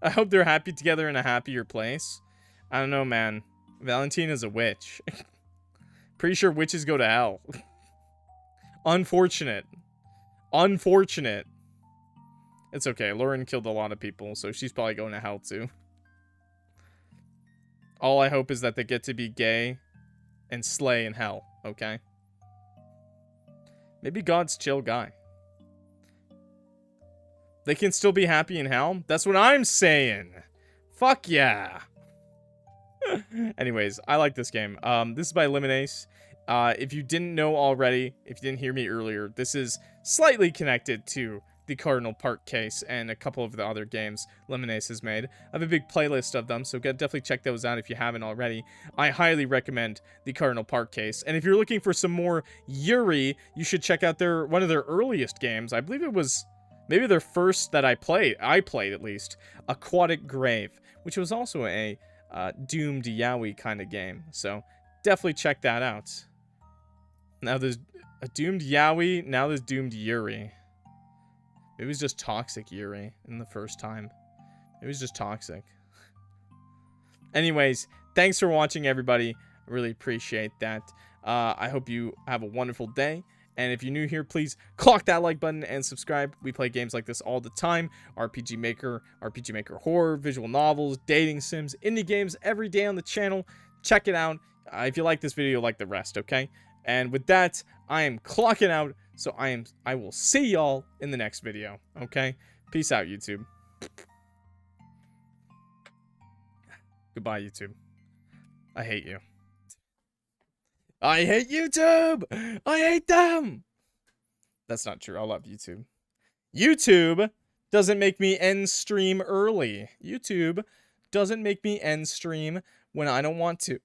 I hope they're happy together in a happier place. I don't know, man. Valentina's a witch. Pretty sure witches go to hell. Unfortunate. It's okay. Lauren killed a lot of people, so she's probably going to hell too. All I hope is that they get to be gay and slay in hell, okay? Maybe God's chill guy. They can still be happy in hell? That's what I'm saying. Fuck yeah. Anyways, I like this game. This is by Eliminace. If you didn't know already, if you didn't hear me earlier, this is slightly connected to the Cardinal Park case and a couple of the other games Eliminace has made. I have a big playlist of them, so definitely check those out if you haven't already. I highly recommend the Cardinal Park case. And if you're looking for some more Yuri, you should check out one of their earliest games. I believe it was maybe their first that I played at least, Aquatic Grave, which was also a doomed yaoi kind of game. So definitely check that out. Now there's A doomed Yowie, now there's doomed Yuri. It was just toxic Yuri in the first time. It was just toxic. Anyways, thanks for watching, everybody. I really appreciate that. I hope you have a wonderful day. And if you're new here, please clock that like button and subscribe. We play games like this all the time. RPG Maker Horror, visual novels, dating sims, indie games every day on the channel. Check it out. If you like this video, you'll like the rest, okay? And with that, I am clocking out. So I will see y'all in the next video, okay? Peace out, YouTube. Goodbye, YouTube. I hate you. I hate YouTube! I hate them! That's not true. I love YouTube. YouTube doesn't make me end stream early. YouTube doesn't make me end stream when I don't want to.